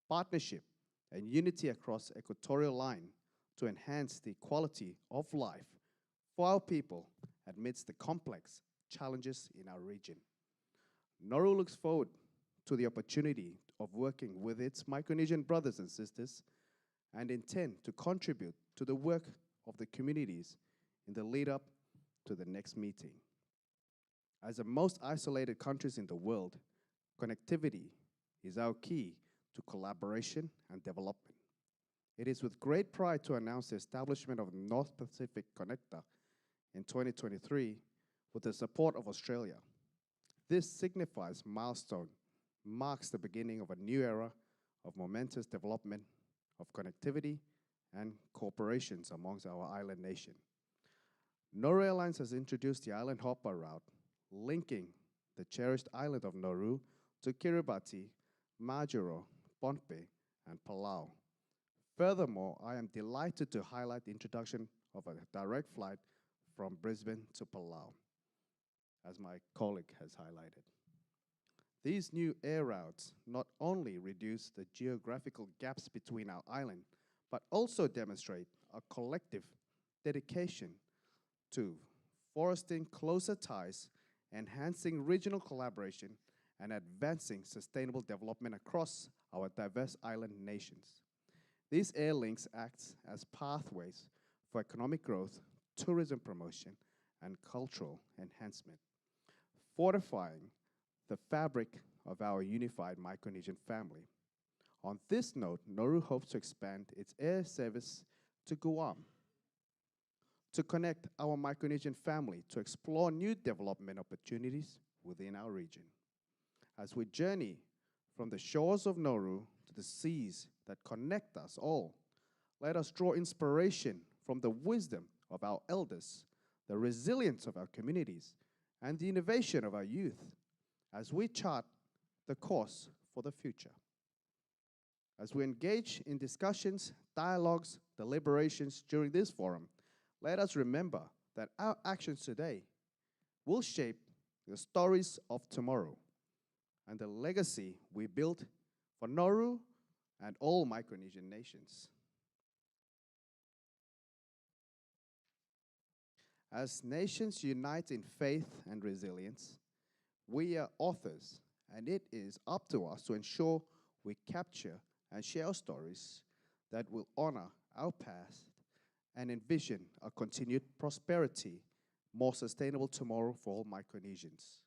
partnership and unity across equatorial line to enhance the quality of life for our people amidst the complex challenges in our region. Nauru looks forward to the opportunity of working with its Micronesian brothers and sisters and intend to contribute to the work of the communities in the lead up to the next meeting. As the most isolated countries in the world, connectivity is our key to collaboration and development. It is with great pride to announce the establishment of the North Pacific Connector in 2023 with the support of Australia. This signifies milestone marks the beginning of a new era of momentous development of connectivity and cooperations amongst our island nation. Nauru Airlines has introduced the Island Hopper route, linking the cherished island of Nauru to Kiribati, Majuro, Pohnpei, and Palau. Furthermore, I am delighted to highlight the introduction of a direct flight from Brisbane to Palau, as my colleague has highlighted. These new air routes not only reduce the geographical gaps between our island, but also demonstrate a collective dedication to fostering closer ties, enhancing regional collaboration, and advancing sustainable development across our diverse island nations. These air links act as pathways for economic growth, tourism promotion, and cultural enhancement, fortifying the fabric of our unified Micronesian family. On this note, Nauru hopes to expand its air service to Guam to connect our Micronesian family to explore new development opportunities within our region. As we journey from the shores of Nauru to the seas that connect us all, let us draw inspiration from the wisdom of our elders, the resilience of our communities, and the innovation of our youth as we chart the course for the future. As we engage in discussions, dialogues, deliberations during this forum, let us remember that our actions today will shape the stories of tomorrow and the legacy we built for Nauru and all Micronesian nations. As nations unite in faith and resilience, we are authors, and it is up to us to ensure we capture and share stories that will honor our past and envision a continued prosperity, more sustainable tomorrow for all Micronesians.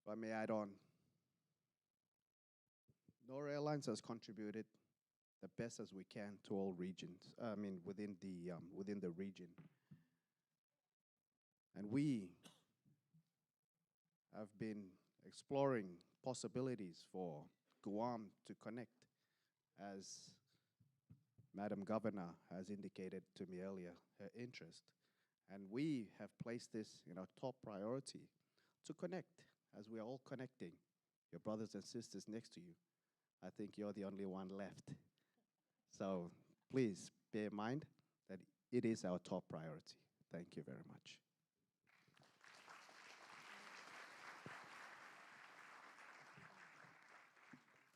If I may add on, Nauru Airlines has contributed the best as we can to all regions, within the region. And we have been exploring possibilities for Guam to connect, as Madam Governor has indicated to me earlier, her interest. And we have placed this in our top priority to connect, as we are all connecting. Your brothers and sisters next to you, I think you're the only one left. So please bear in mind that it is our top priority. Thank you very much.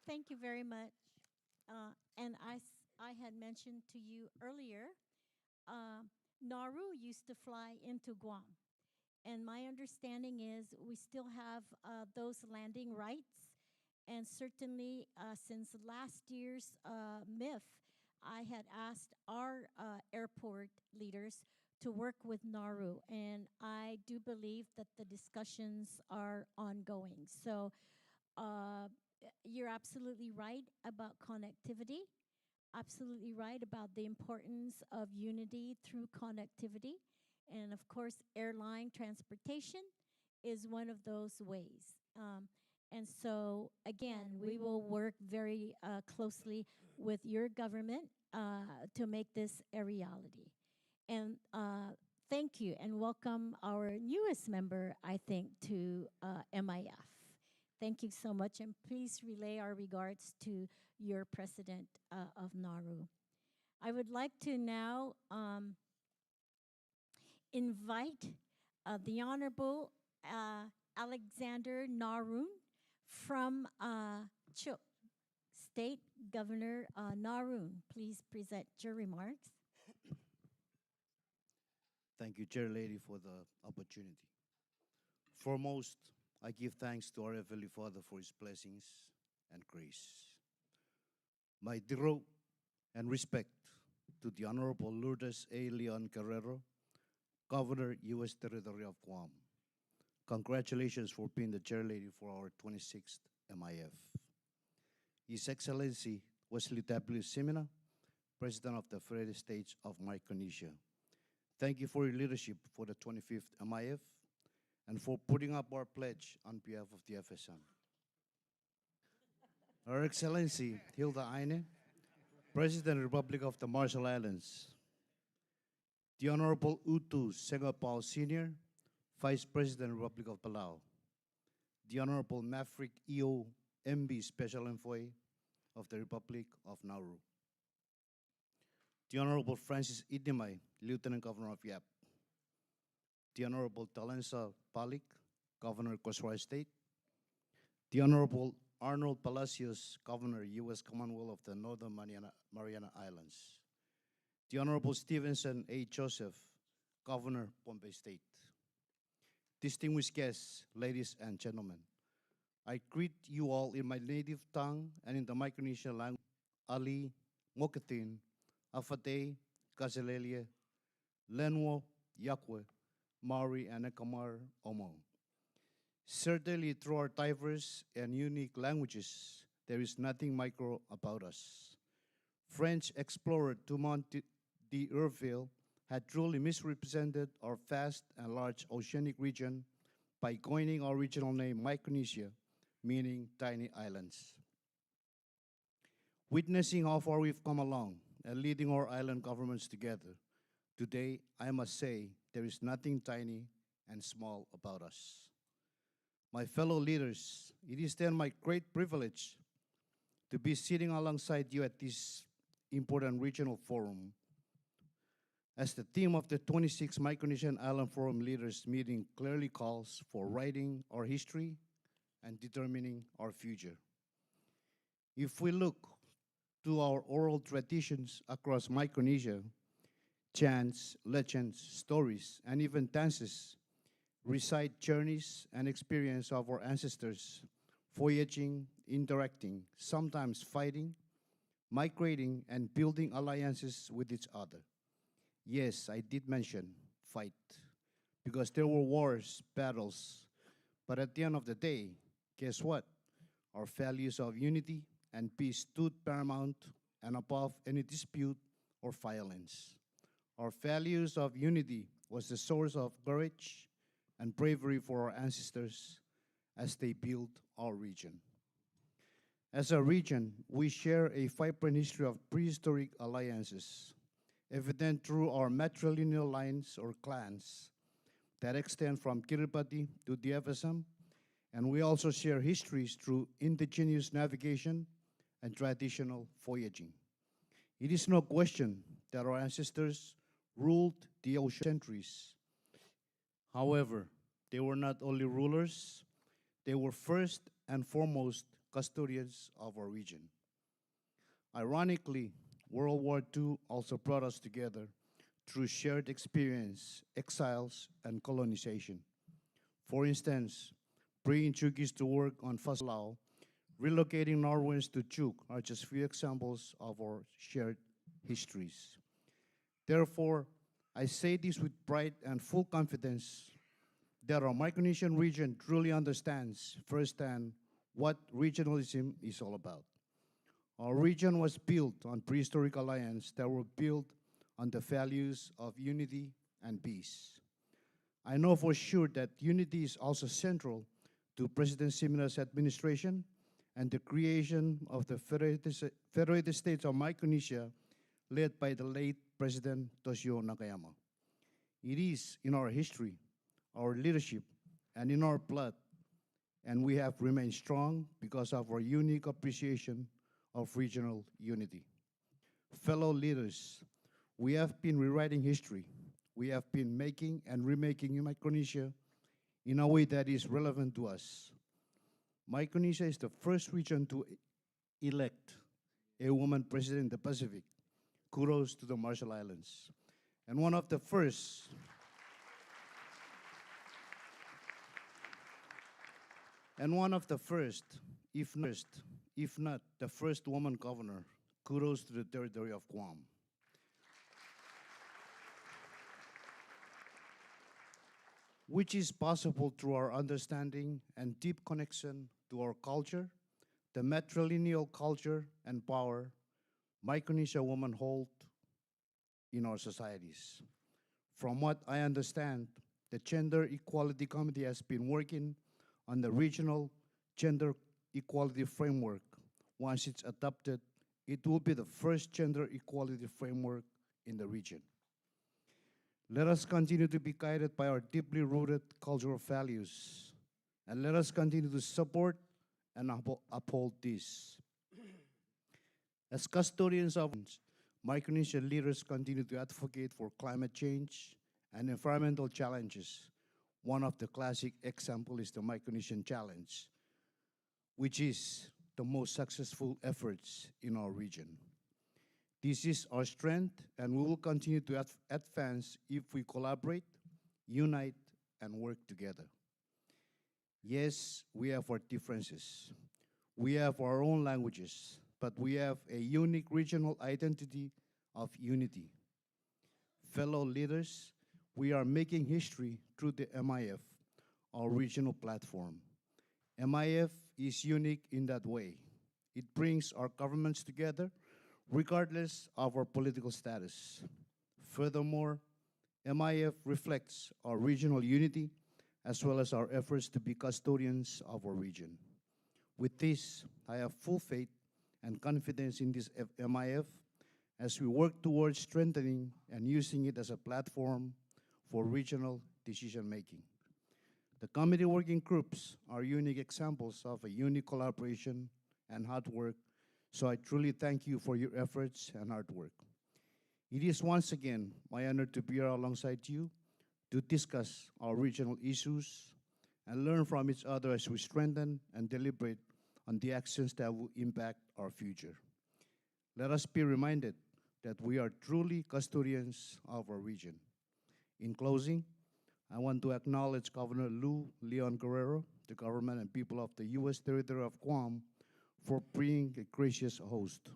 Thank you very much. And I had mentioned to you earlier, Nauru used to fly into Guam. And my understanding is we still have those landing rights. And certainly since last year's MIF, I had asked our airport leaders to work with Nauru. And I do believe that the discussions are ongoing. So you're absolutely right about connectivity, absolutely right about the importance of unity through connectivity. And of course, airline transportation is one of those ways. And so, again, we will work very closely with your government to make this a reality. And thank you and welcome our newest member, I think, to MIF. Thank you so much, and please relay our regards to your president of Nauru. I would like to now invite the Honorable Alexander Nauru from Chuuk State Governor Nauru. Please present your remarks. Thank you, Chair Lady, for the opportunity. Foremost, I give thanks to our Heavenly Father for His blessings and grace. My dear and respect to the Honorable Lourdes A. Leon Guerrero, Governor, U.S. Territory of Guam. Congratulations for being the chair lady for our 26th MIF. His Excellency Wesley W. Simina, President of the Federal States of Micronesia. Thank you for your leadership for the 25th MIF and for putting up our pledge on behalf of the FSM. Her Excellency Hilda Aine, President Republic of the Marshall Islands. The Honorable Utu Segapau Sr., Vice President Republic of Palau. The Honorable Maverick E.O. MB Special Envoy of the Republic of Nauru. The Honorable Francis Idimai, Lieutenant Governor of Yap. The Honorable Talensa Palik, Governor Kosrae State. The Honorable Arnold Palacios, Governor, U.S. Commonwealth of the Northern Mariana Islands. The Honorable Stevenson A. Joseph, Governor, Pohnpei State. Distinguished guests, ladies and gentlemen, I greet you all in my native tongue and in the Micronesian language. Ali, Mokatin, Afate, Kaselelia, Lenwo, Yakwe, Maori, and Akamar Omo. Certainly, through our diverse and unique languages, there is nothing micro about us. French explorer Dumont d'Urville had truly misrepresented our vast and large oceanic region by coining our original name Micronesia, meaning tiny islands. Witnessing how far we've come along and leading our island governments together, today I must say there is nothing tiny and small about us. My fellow leaders, it is then my great privilege to be sitting alongside you at this important regional forum. As the theme of the 26th Micronesian Island Forum Leaders Meeting clearly calls for writing our history and determining our future. If we look to our oral traditions across Micronesia, chants, legends, stories, and even dances recite journeys and experience of our ancestors, voyaging, interacting, sometimes fighting, migrating, and building alliances with each other. Yes, I did mention fight, because there were wars, battles, but at the end of the day, guess what? Our values of unity and peace stood paramount and above any dispute or violence. Our values of unity was the source of courage and bravery for our ancestors as they built our region. As a region, we share a vibrant history of prehistoric alliances, evident through our matrilineal lines or clans that extend from Kiribati to the FSM, and we also share histories through indigenous navigation and traditional voyaging. It is no question that our ancestors ruled the ocean centuries. However, they were not only rulers, they were first and foremost custodians of our region. Ironically, World War II also brought us together through shared experience, exiles, and colonization. For instance, bringing Chuukis to work on Palau, relocating Norwegians to Chuuk are just few examples of our shared histories. Therefore, I say this with pride and full confidence that our Micronesian region truly understands firsthand what regionalism is all about. Our region was built on prehistoric alliances that were built on the values of unity and peace. I know for sure that unity is also central to President Simina's administration and the creation of the Federated States of Micronesia led by the late President Toshio Nakayama. It is in our history, our leadership, and in our blood, and we have remained strong because of our unique appreciation of regional unity. Fellow leaders, we have been rewriting history. We have been making and remaking Micronesia in a way that is relevant to us. Micronesia is the first region to elect a woman president in the Pacific. Kudos to the Marshall Islands. And one of the first and one of the first, if not the first woman governor. Kudos to the territory of Guam. Which is possible through our understanding and deep connection to our culture, the matrilineal culture and power Micronesia women hold in our societies. From what I understand, the Gender Equality Committee has been working on the regional gender equality framework. Once it's adopted, it will be the first gender equality framework in the region. Let us continue to be guided by our deeply rooted cultural values, and let us continue to support and uphold these. As custodians of Micronesian leaders continue to advocate for climate change and environmental challenges. One of the classic examples is the Micronesian Challenge, which is the most successful efforts in our region. This is our strength, and we will continue to advance if we collaborate, unite, and work together. Yes, we have our differences. We have our own languages, but we have a unique regional identity of unity. Fellow leaders, we are making history through the MIF, our regional platform. MIF is unique in that way. It brings our governments together regardless of our political status. Furthermore, MIF reflects our regional unity as well as our efforts to be custodians of our region. With this, I have full faith and confidence in this MIF as we work towards strengthening and using it as a platform for regional decision-making. The committee working groups are unique examples of a unique collaboration and hard work, so I truly thank you for your efforts and hard work. It is once again my honor to be here alongside you to discuss our regional issues and learn from each other as we strengthen and deliberate on the actions that will impact our future. Let us be reminded that we are truly custodians of our region. In closing, I want to acknowledge Governor Lou Leon Guerrero, the government and people of the U.S. territory of Guam, for being a gracious host.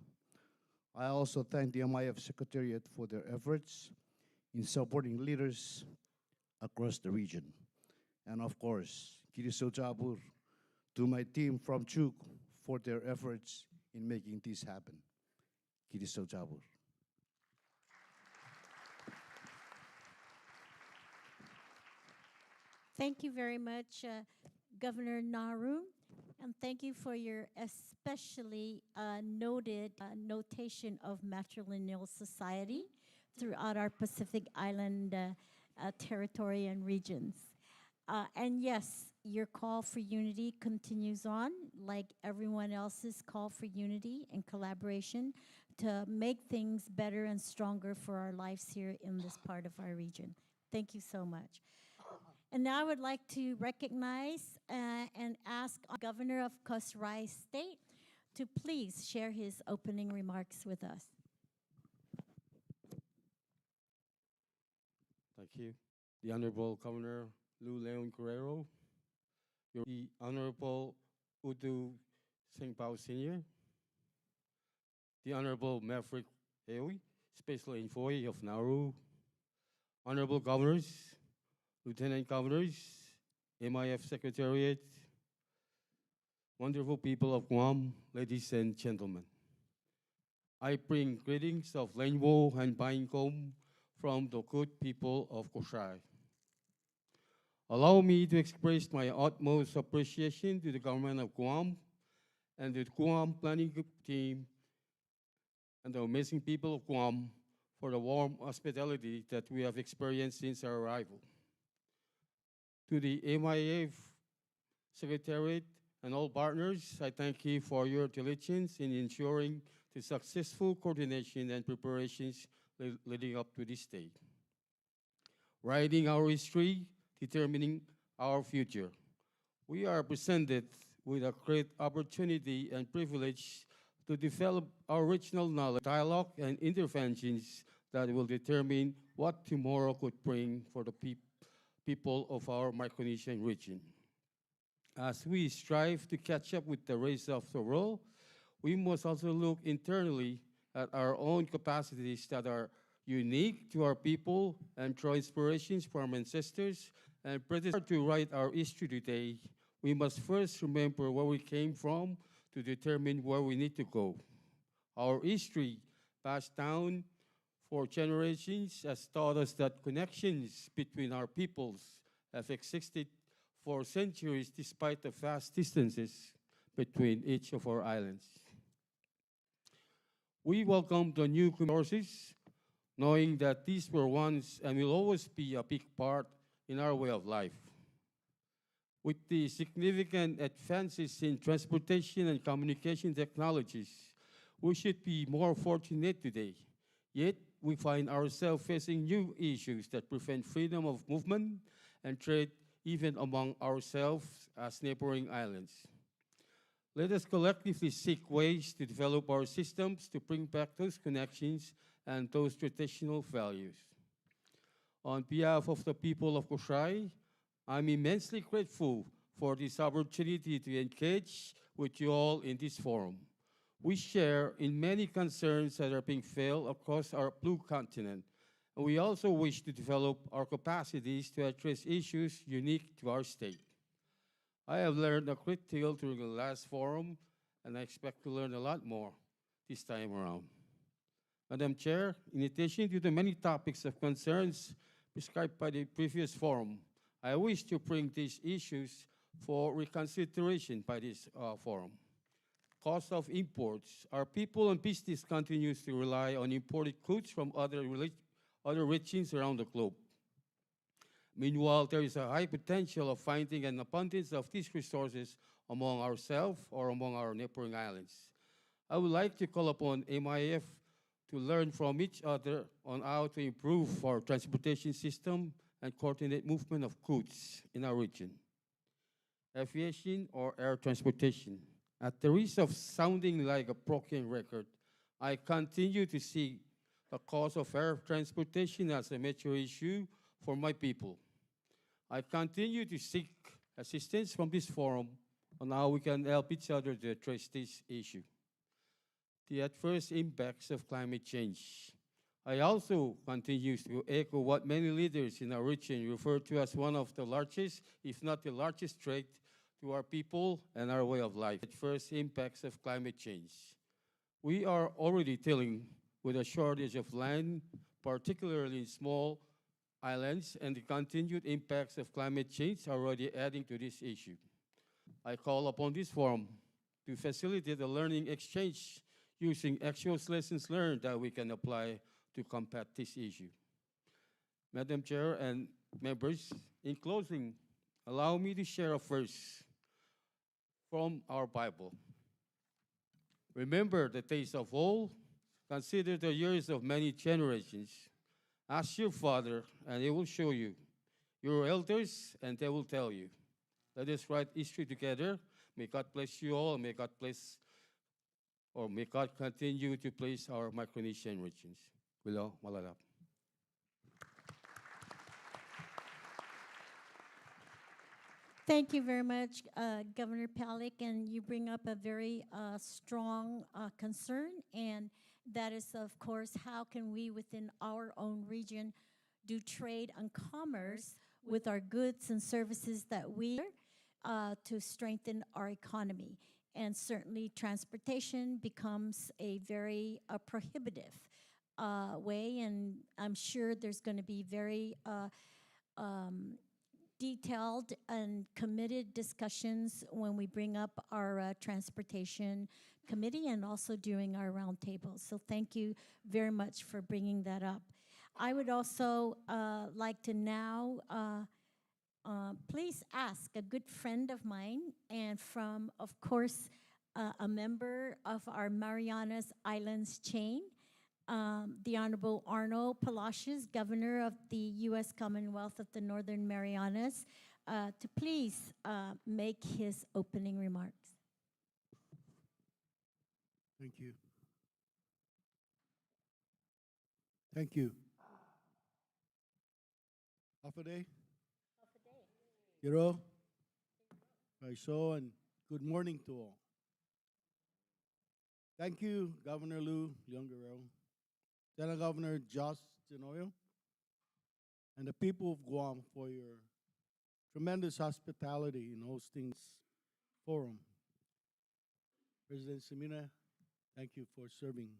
I also thank the MIF Secretariat for their efforts in supporting leaders across the region. And of course, Kiriso Jabur, to my team from Chuuk for their efforts in making this happen. Kiriso Jabur. Thank you very much, Governor Nauru, and thank you for your especially noted notation of matrilineal society throughout our Pacific Island territory and regions. And yes, your call for unity continues on, like everyone else's call for unity and collaboration to make things better and stronger for our lives here in this part of our region. Thank you so much. And now I would like to recognize and ask Governor of Kosrae State to please share his opening remarks with us. Thank you. The Honorable Governor Lou Leon Guerrero, the Honorable Utu Sengpao Sr., the Honorable Maverick Aoi, Special Envoy of Nauru, Honorable Governors, Lieutenant Governors, MIF Secretariat, wonderful people of Guam, ladies and gentlemen. I bring greetings of Rainbow and Pinecomb from the good people of Kosrae. Allow me to express my utmost appreciation to the government of Guam and the Guam planning group team and the amazing people of Guam for the warm hospitality that we have experienced since our arrival. To the MIF Secretariat and all partners, I thank you for your diligence in ensuring the successful coordination and preparations leading up to this day. Writing our history, determining our future. We are presented with a great opportunity and privilege to develop our regional knowledge, dialogue, and interventions that will determine what tomorrow could bring for the people of our Micronesian region. As we strive to catch up with the rest of the world, we must also look internally at our own capacities that are unique to our people and draw inspirations from ancestors and predecessors. To write our history today, we must first remember where we came from to determine where we need to go. Our history, passed down for generations, has taught us that connections between our peoples have existed for centuries despite the vast distances between each of our islands. We welcome the new resources, knowing that these were once and will always be a big part in our way of life. With the significant advances in transportation and communication technologies, we should be more fortunate today. Yet, we find ourselves facing new issues that prevent freedom of movement and trade even among ourselves as neighboring islands. Let us collectively seek ways to develop our systems to bring back those connections and those traditional values. On behalf of the people of Kosrae, I'm immensely grateful for this opportunity to engage with you all in this forum. We share in many concerns that are being felt across our blue continent, and we also wish to develop our capacities to address issues unique to our state. I have learned a great deal during the last forum, and I expect to learn a lot more this time around. Madam Chair, in addition to the many topics of concerns prescribed by the previous forum, I wish to bring these issues for reconsideration by this forum. Cost of imports. Our people and business continues to rely on imported goods from other regions around the globe. Meanwhile, there is a high potential of finding an abundance of these resources among ourselves or among our neighboring islands. I would like to call upon MIF to learn from each other on how to improve our transportation system and coordinate movement of goods in our region. Aviation or air transportation. At the risk of sounding like a broken record, I continue to see the cost of air transportation as a major issue for my people. I continue to seek assistance from this forum on how we can help each other to address this issue. The adverse impacts of climate change. I also continue to echo what many leaders in our region refer to as one of the largest, if not the largest threat to our people and our way of life. Adverse impacts of climate change. We are already dealing with a shortage of land, particularly in small islands, and the continued impacts of climate change are already adding to this issue. I call upon this forum to facilitate a learning exchange using actual lessons learned that we can apply to combat this issue. Madam Chair and members, in closing, allow me to share a verse from our Bible. Remember the days of old, consider the years of many generations. Ask your father, and he will show you. Your elders, and they will tell you. Let us write history together. May God bless you all, and may God continue to bless our Micronesian regions. Willow, malalap. Thank you very much, Governor Palik, and you bring up a very strong concern, and that is, of course, how can we within our own region do trade and commerce with our goods and services that we to strengthen our economy. And certainly transportation becomes a very prohibitive way, and I'm sure there's going to be very detailed and committed discussions when we bring up our transportation committee and also during our roundtable. So thank you very much for bringing that up. I would also like to now please ask a good friend of mine and from, of course, a member of our Marianas Islands chain, the Honorable Arnold Palacios, Governor of the U.S. Commonwealth of the Northern Marianas, to please make his opening remarks. Thank you. Thank you. Half a day? Half a day. Giro? Kaiso, and good morning to all. Thank you, Governor Lou Leon Guerrero, Lieutenant Governor Josh Tenoyo, and the people of Guam for your tremendous hospitality in hosting this forum. President Semina, thank you for serving.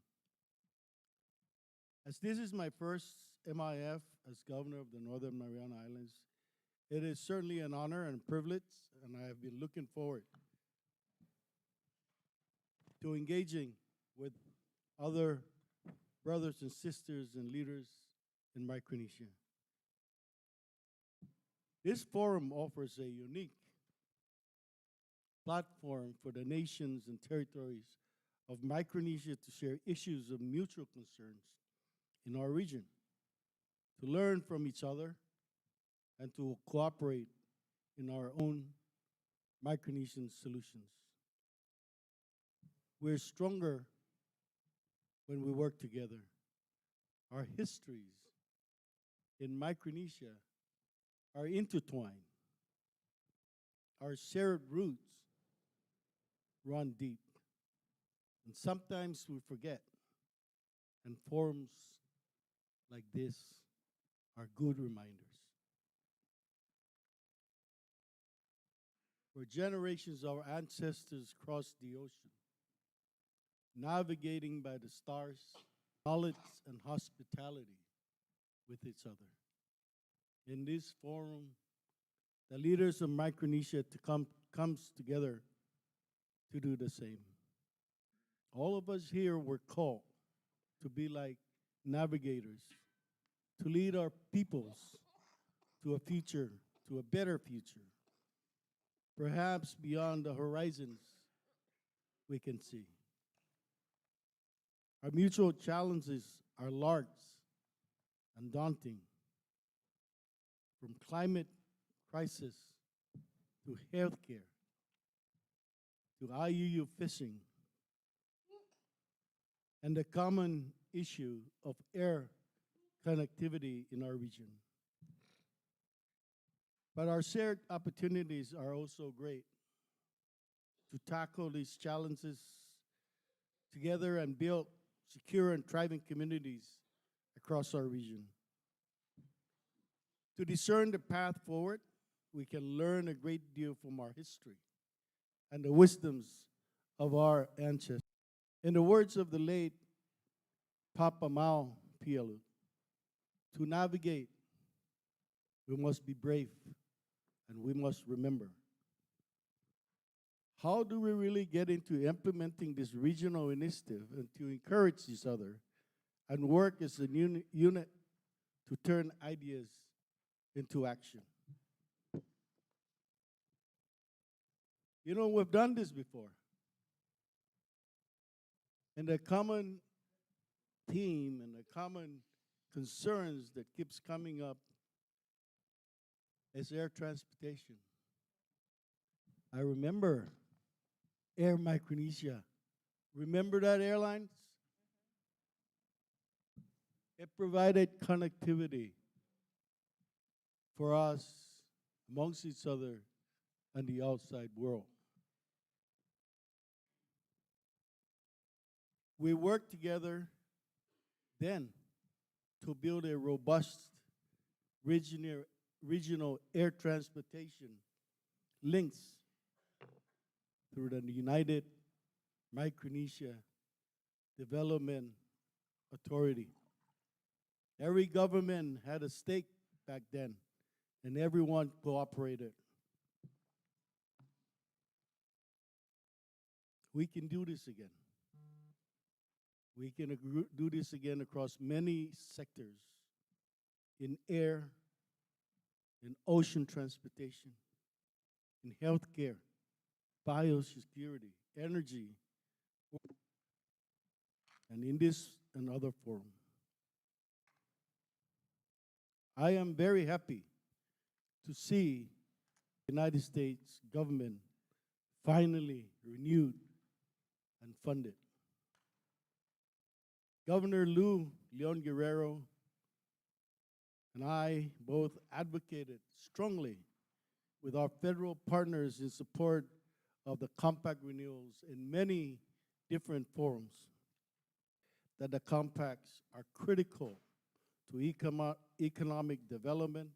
As this is my first MIF as Governor of the Northern Mariana Islands, it is certainly an honor and privilege, and I have been looking forward to engaging with other brothers and sisters and leaders in Micronesia. This forum offers a unique platform for the nations and territories of Micronesia to share issues of mutual concerns in our region, to learn from each other, and to cooperate in our own Micronesian solutions. We're stronger when we work together. Our histories in Micronesia are intertwined. Our shared roots run deep. And sometimes we forget, and forums like this are good reminders. For generations, our ancestors crossed the ocean, navigating by the stars, knowledge and hospitality with each other. In this forum, the leaders of Micronesia comes together to do the same. All of us here were called to be like navigators, to lead our peoples to a future, to a better future, perhaps beyond the horizons we can see. Our mutual challenges are large and daunting, from climate crisis to healthcare to IUU fishing and the common issue of air connectivity in our region. But our shared opportunities are also great to tackle these challenges together and build secure and thriving communities across our region. To discern the path forward, we can learn a great deal from our history and the wisdoms of our ancestors. In the words of the late Papa Mau Pialu, to navigate, we must be brave and we must remember. How do we really get into implementing this regional initiative and to encourage each other and work as a unit to turn ideas into action? You know, we've done this before. And the common theme and the common concerns that keeps coming up is air transportation. I remember Air Micronesia. Remember that airlines? It provided connectivity for us amongst each other and the outside world. We worked together then to build a robust regional air transportation links through the United Micronesia Development Authority. Every government had a stake back then, and everyone cooperated. We can do this again. We can do this again across many sectors, in air, in ocean transportation, in healthcare, biosecurity, energy, and in this and other forum. I am very happy to see the United States government finally renewed and funded. Governor Lou Leon Guerrero and I both advocated strongly with our federal partners in support of the compact renewals in many different forums, that the compacts are critical to economic development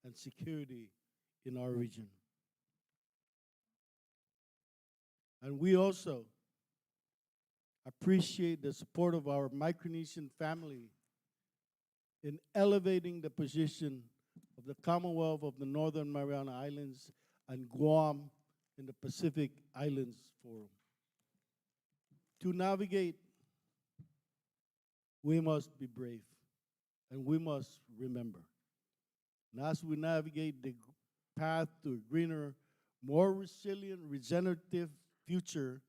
and security in our region. And we also appreciate the support of our Micronesian family in elevating the position of the Commonwealth of the Northern Mariana Islands and Guam in the Pacific Islands Forum. To navigate, we must be brave, and we must remember. And as we navigate the path to a greener, more resilient, regenerative future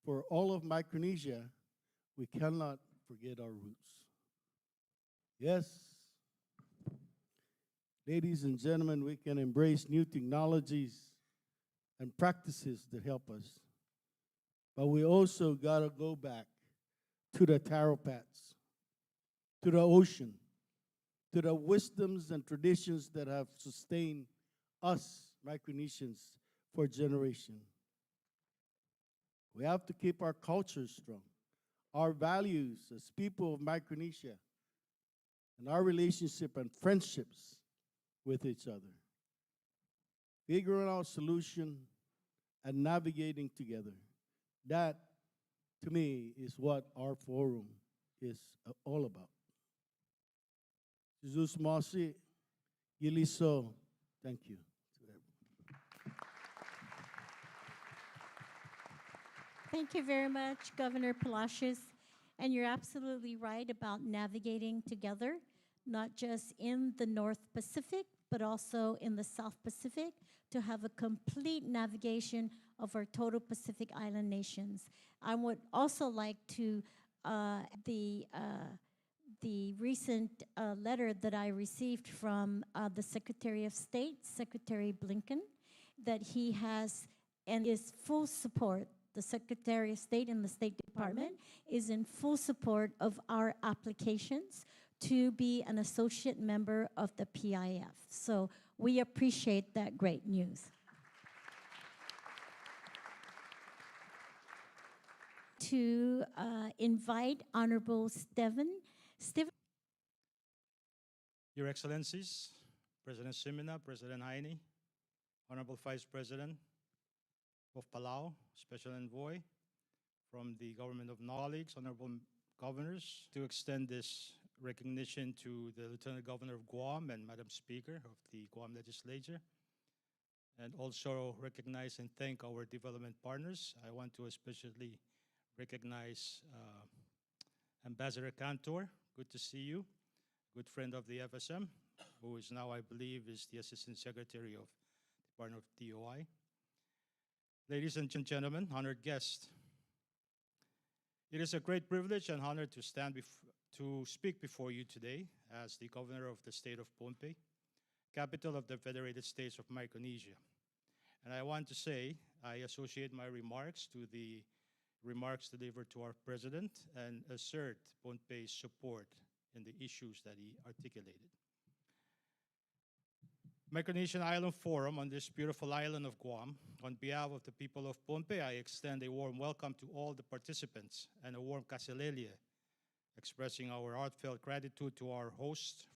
for all of Micronesia, we cannot forget our roots. Yes, ladies and gentlemen, we can embrace new technologies and practices that help us. But we also got to go back to the taro pats, to the ocean, to the wisdoms and traditions that have sustained us Micronesians for generations. We have to keep our culture strong, our values as people of Micronesia, and our relationship and friendships with each other. Figuring out solution and navigating together. That, to me, is what our forum is all about. Jesus Masi, Giliso, thank you. Thank you very much, Governor Palacios. And you're absolutely right about navigating together, not just in the North Pacific, but also in the South Pacific, to have a complete navigation of our total Pacific Island nations. I would also like to, the recent letter that I received from the Secretary of State, Secretary Blinken, that he has and is full support. The Secretary of State and the State Department is in full support of our applications to be an associate member of the PIF. So we appreciate that great news. To invite Honorable Steven. Your Excellencies, President Simina, President Heine, Honorable Vice President of Palau, Special Envoy from the Government of Colleagues, Honorable Governors, to extend this recognition to the Lieutenant Governor of Guam and Madam Speaker of the Guam Legislature, and also recognize and thank our development partners. I want to especially recognize Ambassador Cantor. Good to see you. Good friend of the FSM, who is now, I believe, is the Assistant Secretary of the Department of DOI. Ladies and gentlemen, honored guests, it is a great privilege and honor to to speak before you today as the Governor of the state of Pohnpei, capital of the Federated States of Micronesia. And I want to say, I associate my remarks to the remarks delivered to our President and assert Pohnpei's support in the issues that he articulated. Micronesian Island Forum on this beautiful island of Guam. On behalf of the people of Pohnpei, I extend a warm welcome to all the participants and a warm kaselelia, expressing our heartfelt gratitude to our hosts